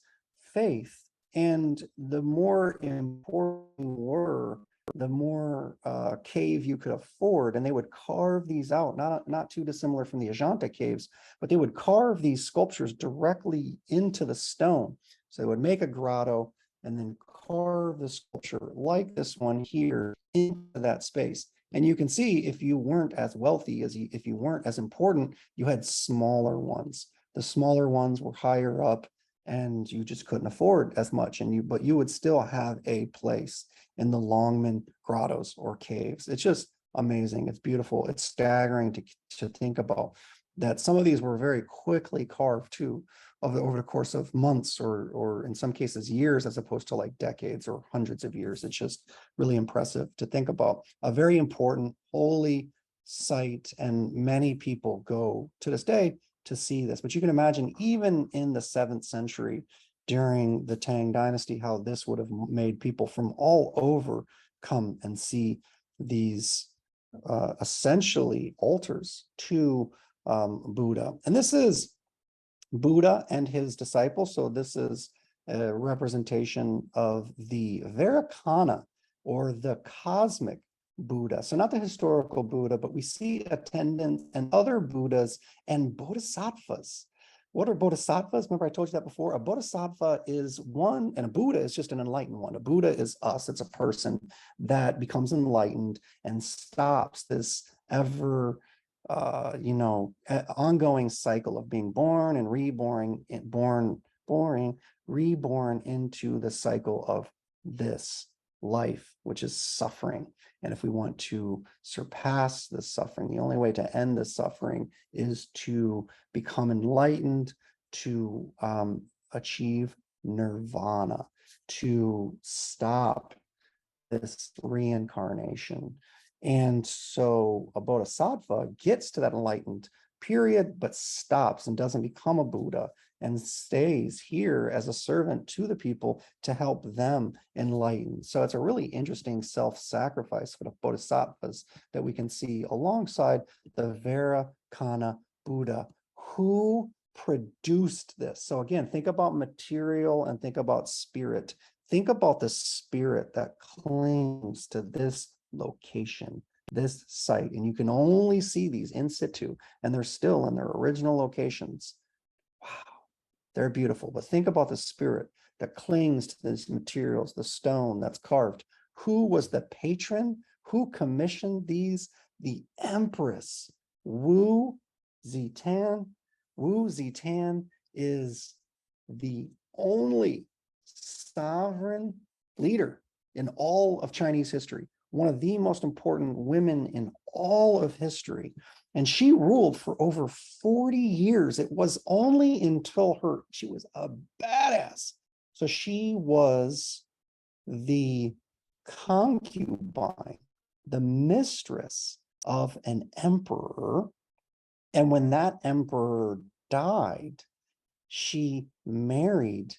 faith. And the more important you were, the more cave you could afford. And they would carve these out, not too dissimilar from the Ajanta caves, but they would carve these sculptures directly into the stone. So they would make a grotto and then carve the sculpture like this one here into that space. And you can see if you weren't as wealthy, if you weren't as important, you had smaller ones. The smaller ones were higher up and you just couldn't afford as much. But you would still have a place in the Longmen grottos or caves. It's just amazing. It's beautiful. It's staggering to think about that some of these were very quickly carved too over the course of months or in some cases years, as opposed to like decades or hundreds of years. It's just really impressive to think about. A very important holy site, and many people go to this day to see this. But you can imagine even in the 7th century during the Tang Dynasty, how this would have made people from all over come and see these essentially altars to Buddha. And this is Buddha and his disciples. So this is a representation of the Vairocana, or the cosmic Buddha. So not the historical Buddha, but we see attendants and other Buddhas and bodhisattvas. What are bodhisattvas? Remember I told you that before? A bodhisattva is one, and a Buddha is just an enlightened one. A Buddha is us. It's a person that becomes enlightened and stops this ever ongoing cycle of being born and reborn, reborn into the cycle of this life, which is suffering. And if we want to surpass this suffering, the only way to end this suffering is to become enlightened, to achieve nirvana, to stop this reincarnation. And so a bodhisattva gets to that enlightened period, but stops and doesn't become a Buddha and stays here as a servant to the people to help them enlighten. So it's a really interesting self-sacrifice for the bodhisattvas that we can see alongside the Vairocana Buddha, who produced this. So again, think about material and think about spirit. Think about the spirit that clings to this location, this site, and you can only see these in situ, and they're still in their original locations. Wow, they're beautiful. But think about the spirit that clings to these materials, the stone that's carved. Who was the patron? Who commissioned these? The Empress Wu Zetian. Wu Zetian is the only sovereign leader in all of Chinese history, one of the most important women in all of history. And she ruled for over 40 years. It was only until she was a badass. So she was the concubine, the mistress of an emperor. And when that emperor died, she married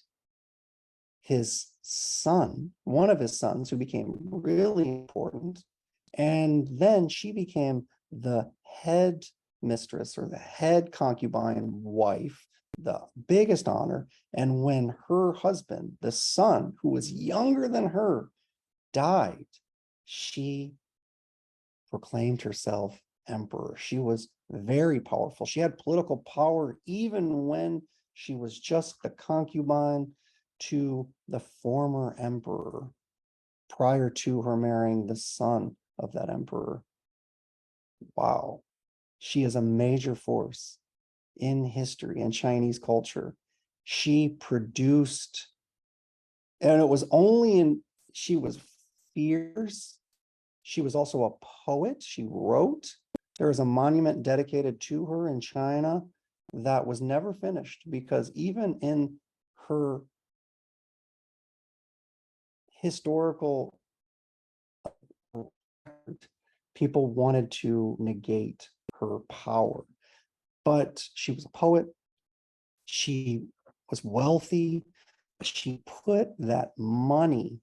his son, one of his sons, who became really important. And then she became the head mistress, or the head concubine wife, the biggest honor. And when her husband, the son, who was younger than her, died, she proclaimed herself emperor. She was very powerful. She had political power even when she was just the concubine to the former emperor, prior to her marrying the son of that emperor. Wow. She is a major force in history and Chinese culture. She produced, and it was only she was fierce. She was also a poet. She wrote. There is a monument dedicated to her in China. that was never finished, because even in her historical record, people wanted to negate her power. But she was a poet, she was wealthy, she put that money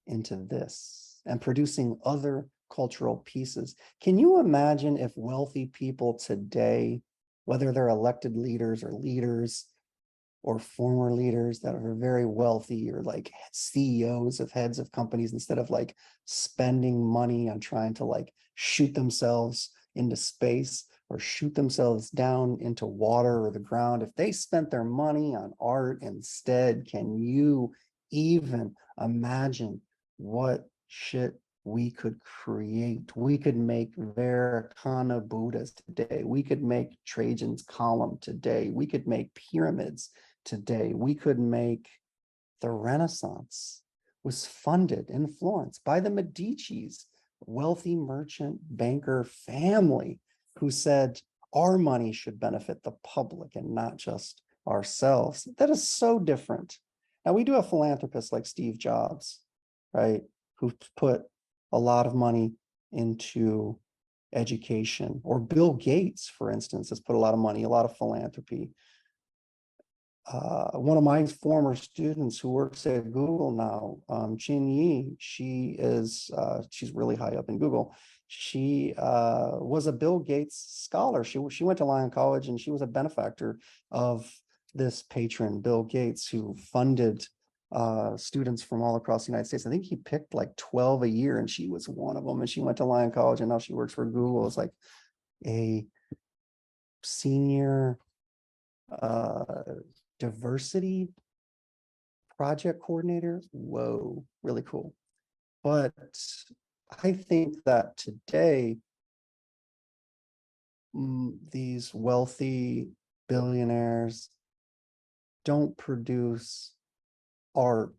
into this and producing other cultural pieces. Can you imagine if wealthy people today, whether they're elected leaders or former leaders that are very wealthy, or like CEOs of heads of companies, instead of like spending money on trying to like shoot themselves into space or shoot themselves down into water or the ground, if they spent their money on art instead, can you even imagine what shit we could create? We could make Vairocana Buddhas today. We could make Trajan's column today. We could make pyramids today. We could make the Renaissance was funded in Florence by the Medicis, wealthy merchant banker family, who said our money should benefit the public and not just ourselves. That is so different. Now, we do have philanthropists like Steve Jobs, right, who put a lot of money into education, or Bill Gates, for instance, has put a lot of money, a lot of philanthropy. One of my former students who works at Google now, Chin Yi, she's really high up in Google. She was a Bill Gates scholar. She went to Lyon College, and she was a benefactor of this patron, Bill Gates, who funded students from all across the United States. I think he picked like 12 a year, and she was one of them. And she went to Lyon College, and now she works for Google as like a senior diversity project coordinator. Whoa, really cool. But I think that today, these wealthy billionaires don't produce art,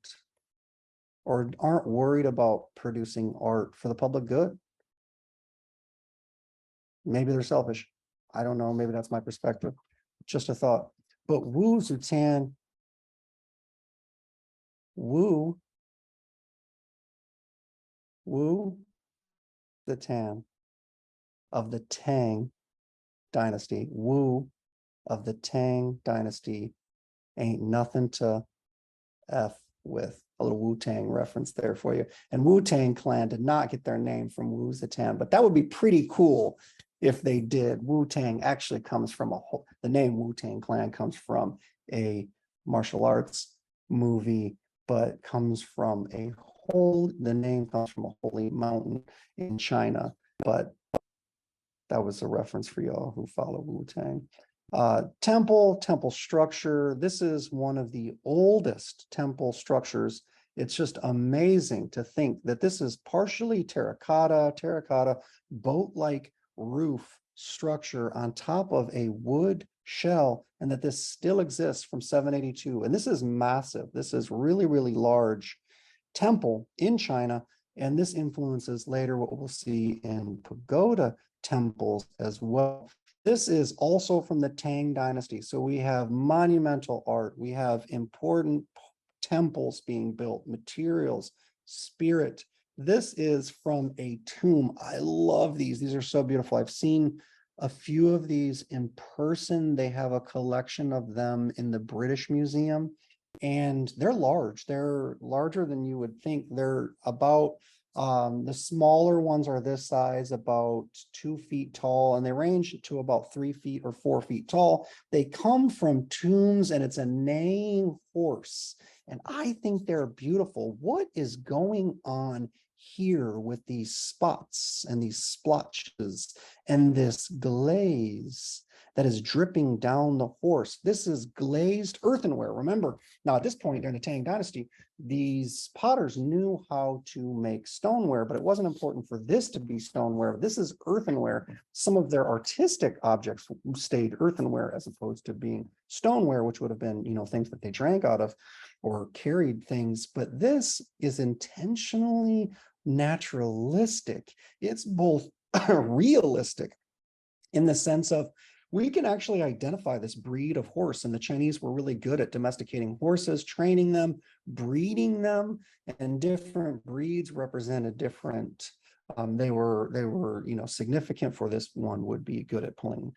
or aren't worried about producing art for the public good. Maybe they're selfish. I don't know. Maybe that's my perspective. Just a thought. But Wu Zetian, Wu the Tan of the Tang dynasty, Wu of the Tang dynasty, ain't nothing to F with. A little Wu-Tang reference there for you. And Wu-Tang Clan did not get their name from Wu Zetian, but that would be pretty cool if they did. Wu-Tang actually comes from the name Wu-Tang Clan comes from a martial arts movie, but comes from the name comes from a holy mountain in China. But that was a reference for y'all who follow Wu-Tang. Temple structure. This is one of the oldest temple structures. It's just amazing to think that this is partially terracotta boat-like roof structure on top of a wood shell, and that this still exists from 782. And this is massive. This is really, really large temple in China. And this influences later what we'll see in pagoda temples as well. This is also from the Tang dynasty. So we have monumental art. We have important temples being built, materials, spirit. This is from a tomb. I love these. These are so beautiful. I've seen a few of these in person. They have a collection of them in the British Museum, and they're large. They're larger than you would think. They're about the smaller ones are this size, about 2 feet tall, and they range to about 3 feet or 4 feet tall. They come from tombs, and it's a neighing horse. And I think they're beautiful. What is going on here with these spots and these splotches and this glaze that is dripping down the horse? This is glazed earthenware. Remember, now at this point during the Tang Dynasty, these potters knew how to make stoneware, but it wasn't important for this to be stoneware. This is earthenware. Some of their artistic objects stayed earthenware as opposed to being stoneware, which would have been, things that they drank out of or carried things. But this is intentionally naturalistic. It's both realistic in the sense of we can actually identify this breed of horse, and the Chinese were really good at domesticating horses, training them, breeding them, and different breeds represented different. They were significant for this one would be good at pulling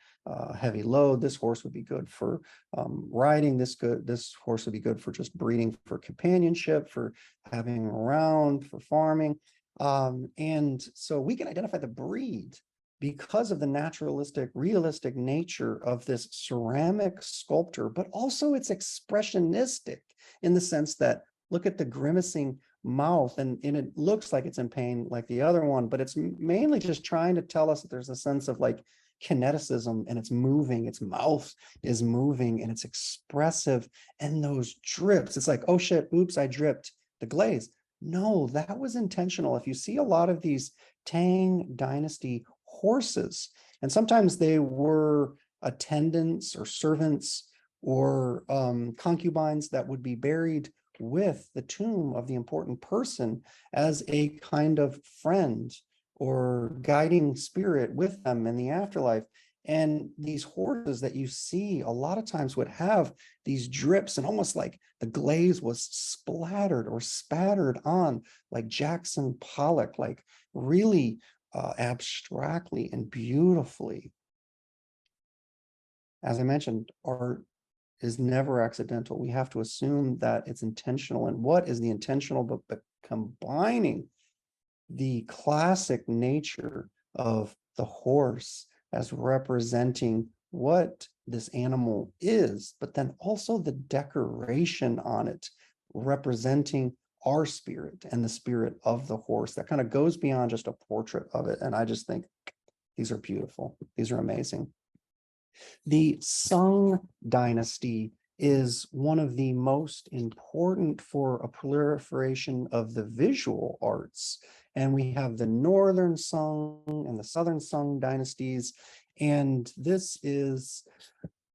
heavy load. This horse would be good for riding. This horse would be good for just breeding for companionship, for having around, for farming. And so we can identify the breed because of the naturalistic, realistic nature of this ceramic sculpture, but also it's expressionistic in the sense that look at the grimacing mouth, and it looks like it's in pain like the other one, but it's mainly just trying to tell us that there's a sense of like kineticism, and it's moving, its mouth is moving, and it's expressive, and those drips, it's like, oh shit, oops, I dripped the glaze. No, that was intentional. If you see a lot of these Tang Dynasty horses, and sometimes they were attendants or servants or concubines that would be buried with the tomb of the important person as a kind of friend or guiding spirit with them in the afterlife. And these horses that you see a lot of times would have these drips, and almost like the glaze was splattered or spattered on, like Jackson Pollock, like really abstractly and beautifully. As I mentioned, art is never accidental. We have to assume that it's intentional. And what is the intentional, but combining the classic nature of the horse as representing what this animal is, but then also the decoration on it representing our spirit and the spirit of the horse that kind of goes beyond just a portrait of it. And I just think these are beautiful. These are amazing. The Sung dynasty is one of the most important for a proliferation of the visual arts. And we have the Northern Sung and the Southern Sung dynasties. And this is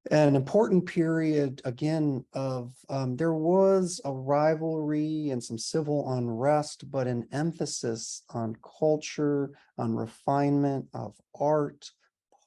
an important period, again, of there was a rivalry and some civil unrest, but an emphasis on culture, on refinement of art,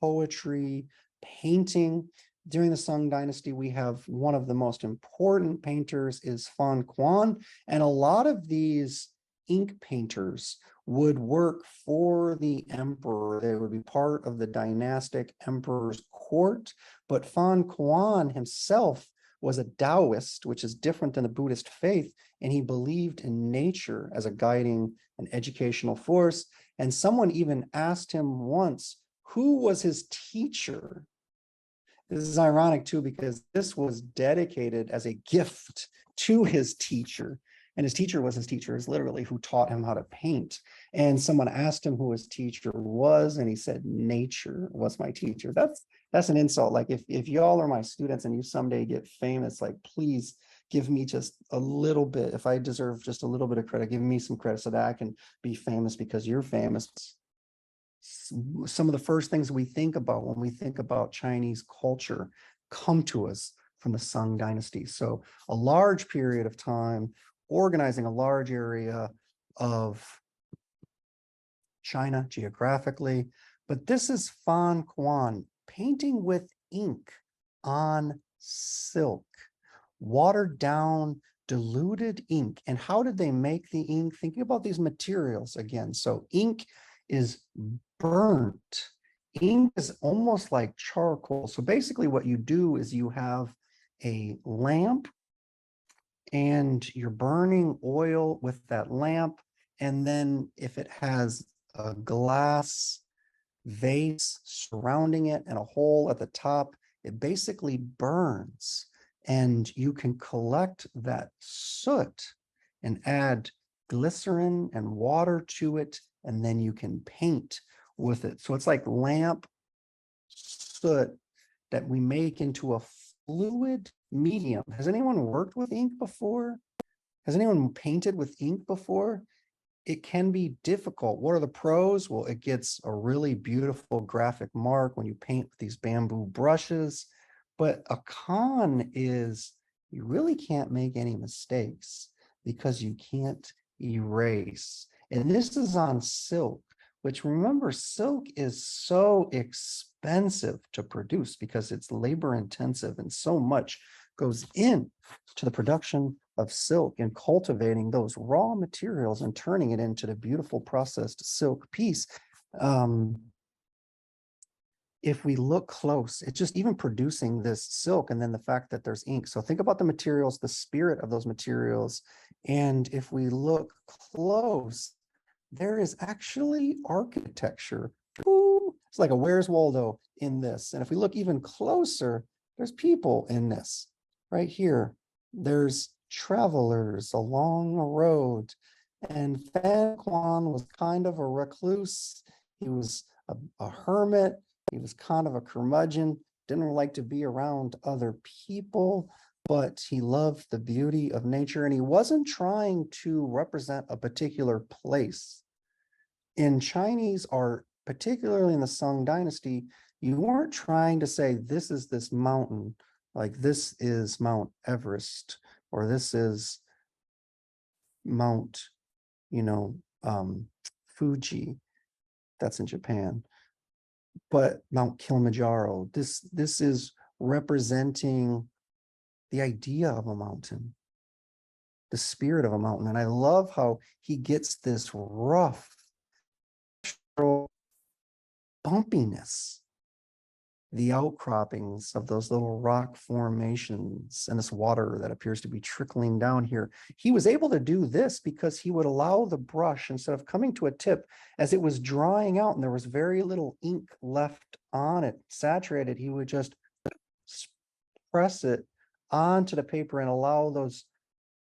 poetry, painting. During the Sung Dynasty, we have one of the most important painters is Fan Quan, and a lot of these ink painters would work for the emperor. They would be part of the dynastic emperor's court, but Fan Quan himself was a Taoist, which is different than the Buddhist faith, and he believed in nature as a guiding and educational force. And someone even asked him once, who was his teacher? This is ironic too, because this was dedicated as a gift to his teacher. And his teacher was his teacher, is literally who taught him how to paint. And someone asked him who his teacher was, and he said, nature was my teacher. That's an insult. Like if y'all are my students and you someday get famous, like please give me just a little bit. If I deserve just a little bit of credit, give me some credit so that I can be famous because you're famous. Some of the first things we think about when we think about Chinese culture come to us from the Sung dynasty. So a large period of time organizing a large area of China geographically, but this is Fan Quan painting with ink on silk, watered down, diluted ink. And how did they make the ink? Thinking about these materials again. So ink is burnt. Ink is almost like charcoal. So basically what you do is you have a lamp and you're burning oil with that lamp. And then if it has a glass vase surrounding it and a hole at the top, it basically burns. And you can collect that soot and add glycerin and water to it, and then you can paint with it. So it's like lamp soot that we make into a fluid medium. Has anyone worked with ink before? Has anyone painted with ink before? It can be difficult. What are the pros? Well, it gets a really beautiful graphic mark when you paint with these bamboo brushes. But a con is you really can't make any mistakes because you can't erase. And this is on silk, which remember, silk is so expensive expensive to produce because it's labor intensive and so much goes in to the production of silk and cultivating those raw materials and turning it into the beautiful processed silk piece. If we look close, it's just even producing this silk and then the fact that there's ink. So think about the materials, the spirit of those materials. And if we look close, there is actually architecture. Ooh, it's like a Where's Waldo in this. And if we look even closer, there's people in this right here. There's travelers along a road. And Fan Quan was kind of a recluse. He was a hermit. He was kind of a curmudgeon, didn't like to be around other people, but he loved the beauty of nature and he wasn't trying to represent a particular place. In Chinese art, particularly in the Song Dynasty, you weren't trying to say, this is this mountain, like this is Mount Everest, or this is Mount, Fuji, that's in Japan. But Mount Kilimanjaro, this is representing the idea of a mountain, the spirit of a mountain. And I love how he gets this rough bumpiness, the outcroppings of those little rock formations and this water that appears to be trickling down here. He was able to do this because he would allow the brush, instead of coming to a tip, as it was drying out and there was very little ink left on it, saturated, he would just press it onto the paper and allow those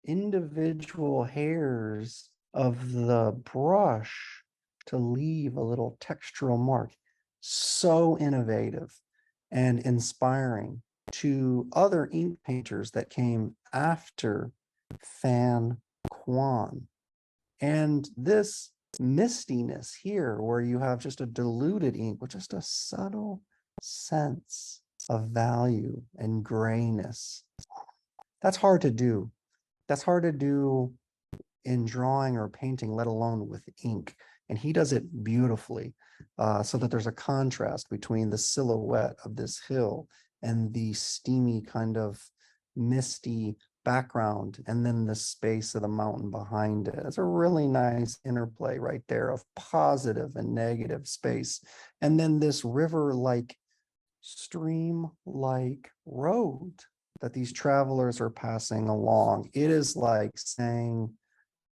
individual hairs of the brush to leave a little textural mark. So innovative and inspiring to other ink painters that came after Fan Quan. And this mistiness here, where you have just a diluted ink with just a subtle sense of value and grayness, that's hard to do. That's hard to do in drawing or painting, let alone with ink. And he does it beautifully, so that there's a contrast between the silhouette of this hill and the steamy kind of misty background, and then the space of the mountain behind it. It's a really nice interplay right there of positive and negative space. And then this river-like, stream-like road that these travelers are passing along. It is like saying,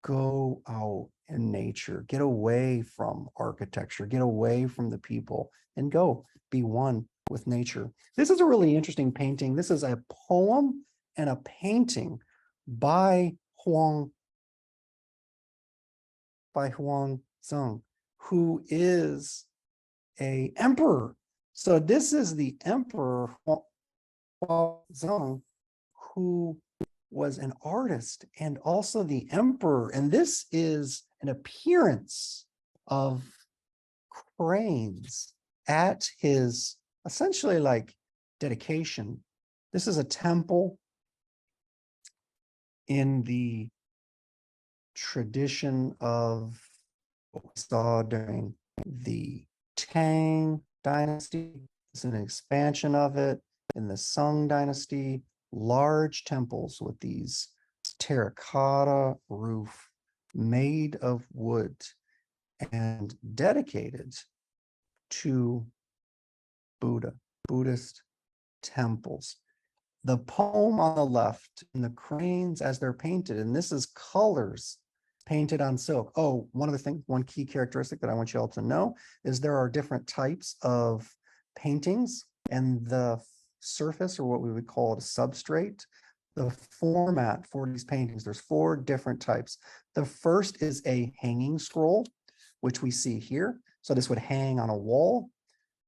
go out in nature, get away from architecture, get away from the people, and go be one with nature. This is a really interesting painting. This is a poem and a painting by Huang Zeng, who is an emperor. So this is the emperor Huang Zeng, who was an artist and also the emperor. And this is an appearance of cranes at his essentially like dedication. This is a temple in the tradition of what we saw during the Tang Dynasty. It's an expansion of it in the Sung Dynasty. Large temples with these terracotta roof made of wood and dedicated to Buddha, Buddhist temples. The poem on the left and the cranes as they're painted, and this is colors painted on silk. Oh, one key characteristic that I want you all to know is there are different types of paintings, and the surface, or what we would call it a substrate, the format for these paintings, there's 4 different types. The first is a hanging scroll, which we see here. So this would hang on a wall.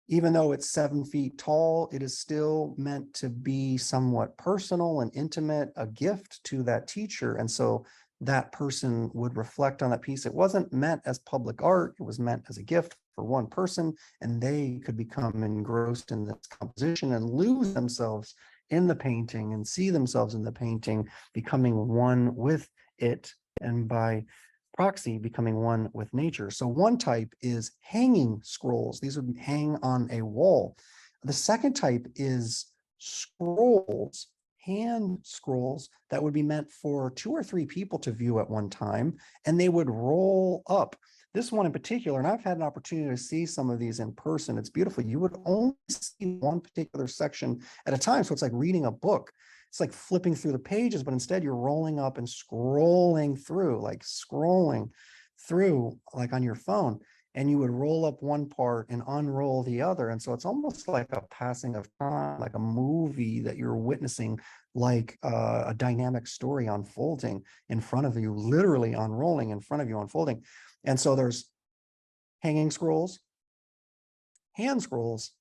Even though it's 7 feet tall, it is still meant to be somewhat personal and intimate, a gift to that teacher. And so that person would reflect on that piece. It wasn't meant as public art, it was meant as a gift for one person, and they could become engrossed in this composition and lose themselves in the painting and see themselves in the painting, becoming one with it. And by proxy, becoming one with nature. So one type is hanging scrolls. These would hang on a wall. The second type is scrolls, hand scrolls that would be meant for 2 or 3 people to view at one time, and they would roll up. This one in particular, and I've had an opportunity to see some of these in person. It's beautiful. You would only see one particular section at a time. So it's like reading a book. It's like flipping through the pages, but instead you're rolling up and scrolling through, like scrolling through, like on your phone. And you would roll up one part and unroll the other. And so it's almost like a passing of time, like a movie that you're witnessing, like a dynamic story unfolding in front of you, literally unrolling in front of you, unfolding. And so there's hanging scrolls, hand scrolls,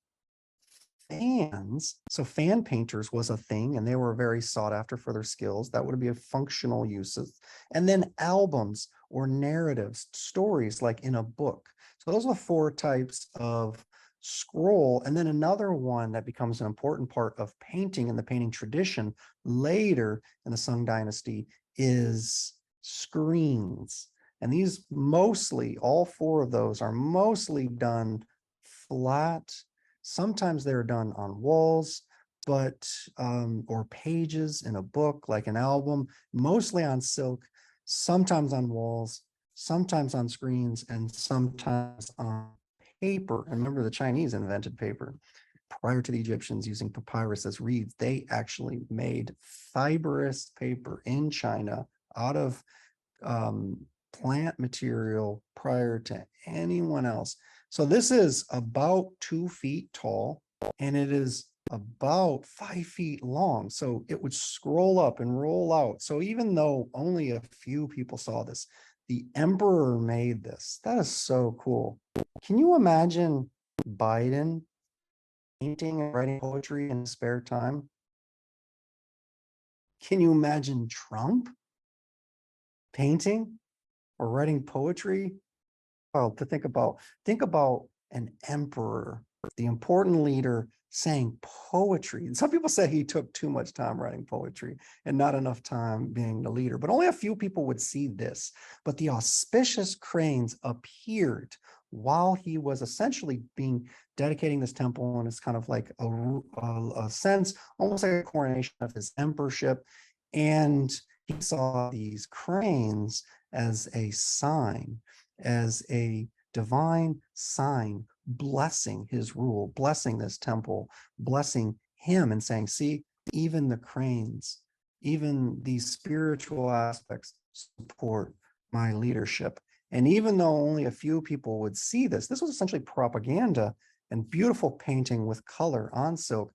fans. So fan painters was a thing, and they were very sought after for their skills. That would be a functional uses. And then albums or narratives, stories like in a book. So those are the 4 types of scroll. And then another one that becomes an important part of painting in the painting tradition later in the Sung Dynasty is screens. And these mostly, all 4 of those are mostly done flat. Sometimes they're done on walls, but or pages in a book, like an album, mostly on silk, sometimes on walls, sometimes on screens, and sometimes on paper. And remember, the Chinese invented paper prior to the Egyptians using papyrus as reeds. They actually made fibrous paper in China out of plant material prior to anyone else. So this is about 2 feet tall, and it is about 5 feet long. So it would scroll up and roll out. So even though only a few people saw this, the emperor made this. That is so cool. Can you imagine Biden painting and writing poetry in his spare time? Can you imagine Trump painting or writing poetry? Oh, to think about an emperor, the important leader, saying poetry. And some people say he took too much time writing poetry and not enough time being the leader, but only a few people would see this. But the auspicious cranes appeared while he was essentially dedicating this temple, and it's kind of like a sense, almost like a coronation of his emperorship. And he saw these cranes as a sign, as a divine sign, blessing his rule, blessing this temple, blessing him, and saying, see, even the cranes, even these spiritual aspects support my leadership. And even though only a few people would see this, this was essentially propaganda and beautiful painting with color on silk.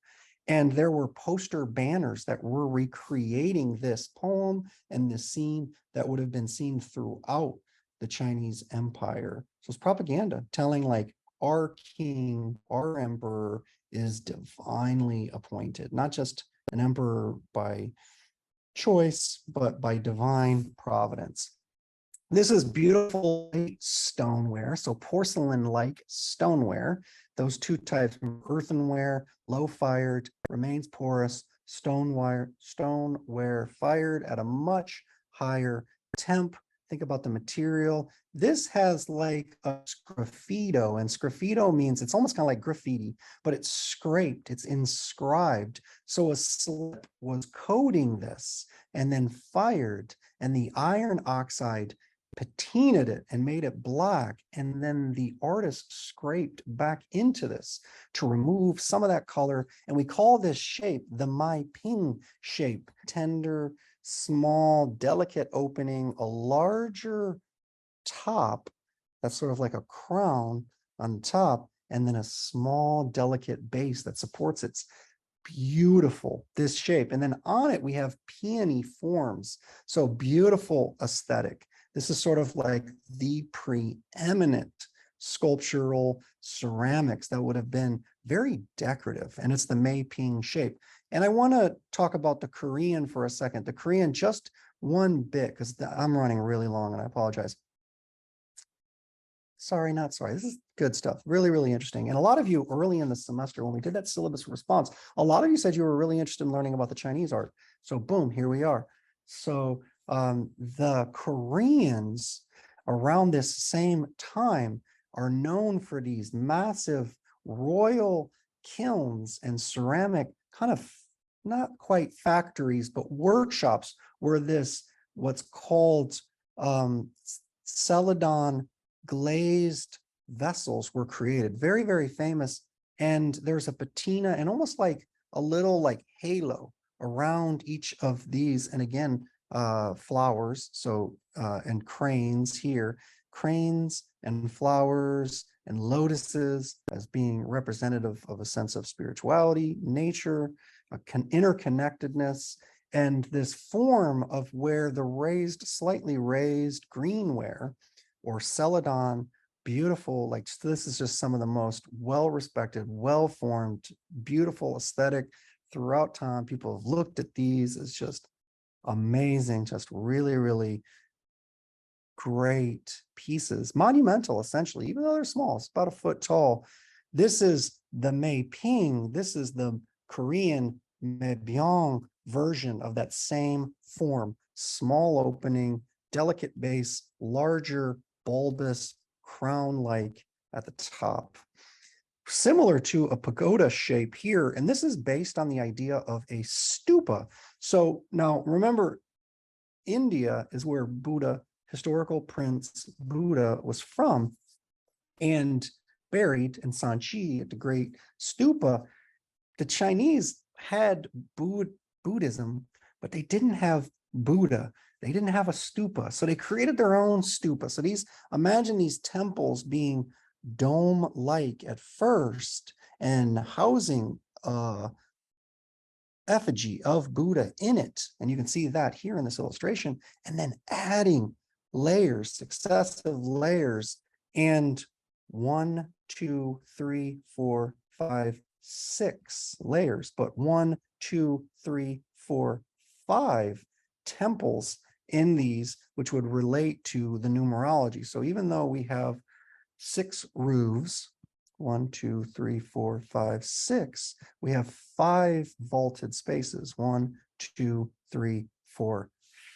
And there were poster banners that were recreating this poem and this scene that would have been seen throughout the Chinese Empire. So it's propaganda telling like our king, our emperor is divinely appointed, not just an emperor by choice, but by divine providence. This is beautiful stoneware, so porcelain-like stoneware. Those 2 types, earthenware, low-fired, remains porous, stoneware fired at a much higher temp. Think about the material. This has like a sgraffito, and sgraffito means it's almost kind of like graffiti, but it's scraped, it's inscribed. So a slip was coating this and then fired, and the iron oxide patinaed it and made it black, and then the artist scraped back into this to remove some of that color. And we call this shape the Mai Ping shape: tender, small, delicate opening, a larger top that's sort of like a crown on top, and then a small delicate base that supports its beautiful, this shape. And then on it we have peony forms, so beautiful aesthetic. This is sort of like the preeminent sculptural ceramics that would have been very decorative, and it's the Mai Ping shape. And I want to talk about the Korean for a second. The Korean, just one bit, because I'm running really long and I apologize. Sorry, not sorry. This is good stuff. Really, really interesting. And a lot of you early in the semester, when we did that syllabus response, a lot of you said you were really interested in learning about the Chinese art. So boom, here we are. So the Koreans around this same time are known for these massive royal kilns and ceramic kind of not quite factories, but workshops where this what's called Celadon glazed vessels were created. Very, very famous. And there's a patina and almost like a little like halo around each of these. And again, flowers. So, and cranes here, cranes and flowers and lotuses as being representative of a sense of spirituality, nature, interconnectedness, and this form of where the raised, slightly raised greenware or celadon, beautiful, like this is just some of the most well-respected, well-formed, beautiful aesthetic throughout time. People have looked at these as just amazing, just really, really great pieces, monumental essentially, even though they're small, it's about a foot tall. This is the Meiping, this is the Korean Maebyeong version of that same form, small opening, delicate base, larger, bulbous, crown-like at the top. Similar to a pagoda shape here, and this is based on the idea of a stupa. So now remember, India is where Buddha, historical Prince Buddha, was from and buried in Sanchi at the great stupa. The Chinese had Buddhism, but they didn't have Buddha. They didn't have a stupa. So they created their own stupa. So imagine these temples being dome-like at first and housing effigy of Buddha in it. And you can see that here in this illustration, and then adding layers, successive layers, and 1, 2, 3, 4, 5, 6 layers, but 1, 2, 3, 4, 5 temples in these, which would relate to the numerology. So even though we have 6 roofs, 1, 2, 3, 4, 5, 6, we have 5 vaulted spaces, 1, 2, 3, 4,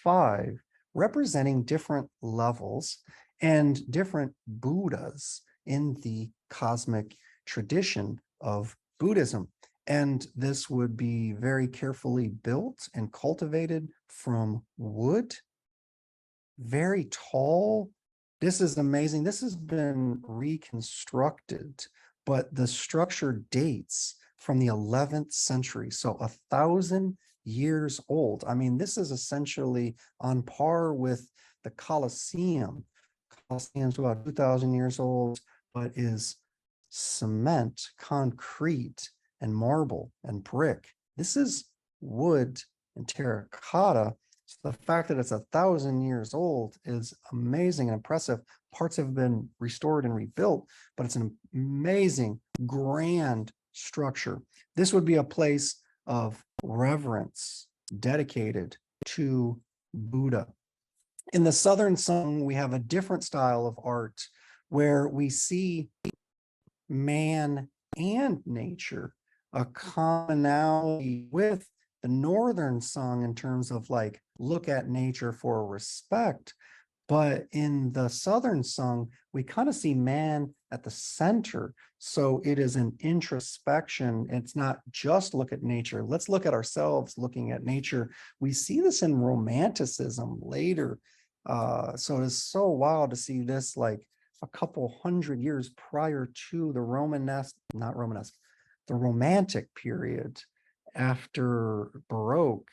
5, representing different levels and different Buddhas in the cosmic tradition of Buddhism. And this would be very carefully built and cultivated from wood, very tall. This is amazing. This has been reconstructed, but the structure dates from the 11th century, so 1,000 years old. I mean, this is essentially on par with the Colosseum. Colosseum's about 2,000 years old, but is cement, concrete, and marble and brick. This is wood and terracotta. So the fact that it's 1,000 years old is amazing and impressive. Parts have been restored and rebuilt, but it's an amazing, grand structure. This would be a place of reverence dedicated to Buddha. In the Southern Sung, we have a different style of art where we see man and nature, a commonality with the Northern Sung in terms of like, look at nature for respect. But in the Southern Sung, we kind of see man at the center. So it is an introspection. It's not just look at nature. Let's look at ourselves looking at nature. We see this in Romanticism later. So it is so wild to see this like a couple hundred years prior to the the Romantic period after Baroque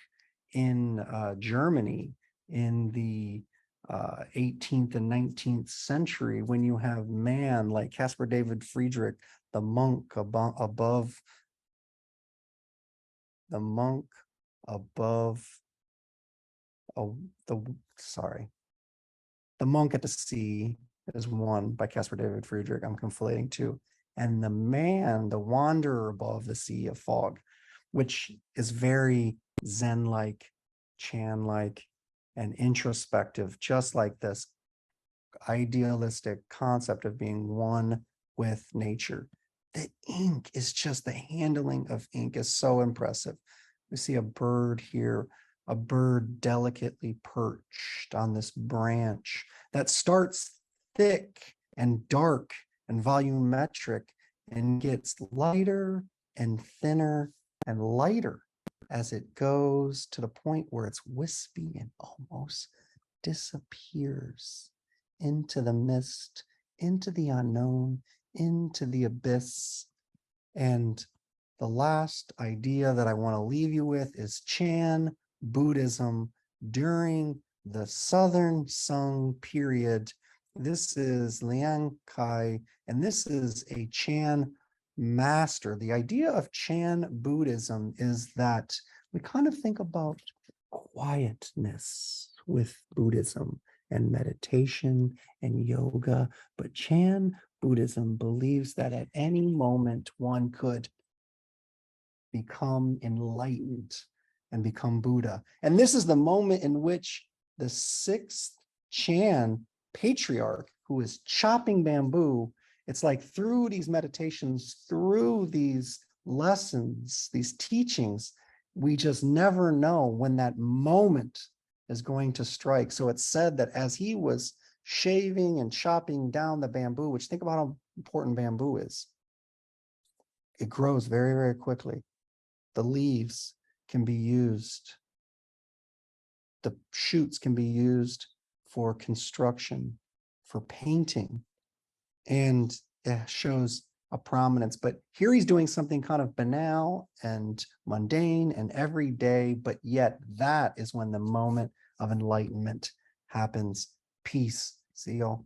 in Germany in the 18th and 19th century, when you have man like Caspar David Friedrich, the monk above the monk above the monk at the sea is one by Caspar David Friedrich. I'm conflating two. And the man, the wanderer above the sea of fog, which is very Zen-like, Chan-like, and introspective, just like this idealistic concept of being one with nature. The ink is just, the handling of ink is so impressive. We see a bird here a bird delicately perched on this branch that starts thick and dark and volumetric and gets lighter and thinner and lighter as it goes to the point where it's wispy and almost disappears into the mist, into the unknown, into the abyss. And the last idea that I want to leave you with is Chan Buddhism during the Southern Sung period. This is Liang Kai, and this is a Chan master. The idea of Chan Buddhism is that we kind of think about quietness with Buddhism and meditation and yoga, but Chan Buddhism believes that at any moment one could become enlightened and become Buddha. And this is the moment in which the sixth Chan patriarch, who is chopping bamboo, it's like through these meditations, through these lessons, these teachings, we just never know when that moment is going to strike. So it's said that as he was shaving and chopping down the bamboo, which think about how important bamboo is, it grows very, very quickly. The leaves can be used. The shoots can be used for construction, for painting, and it shows a prominence. But here he's doing something kind of banal and mundane and everyday, but yet that is when the moment of enlightenment happens. Peace. See y'all.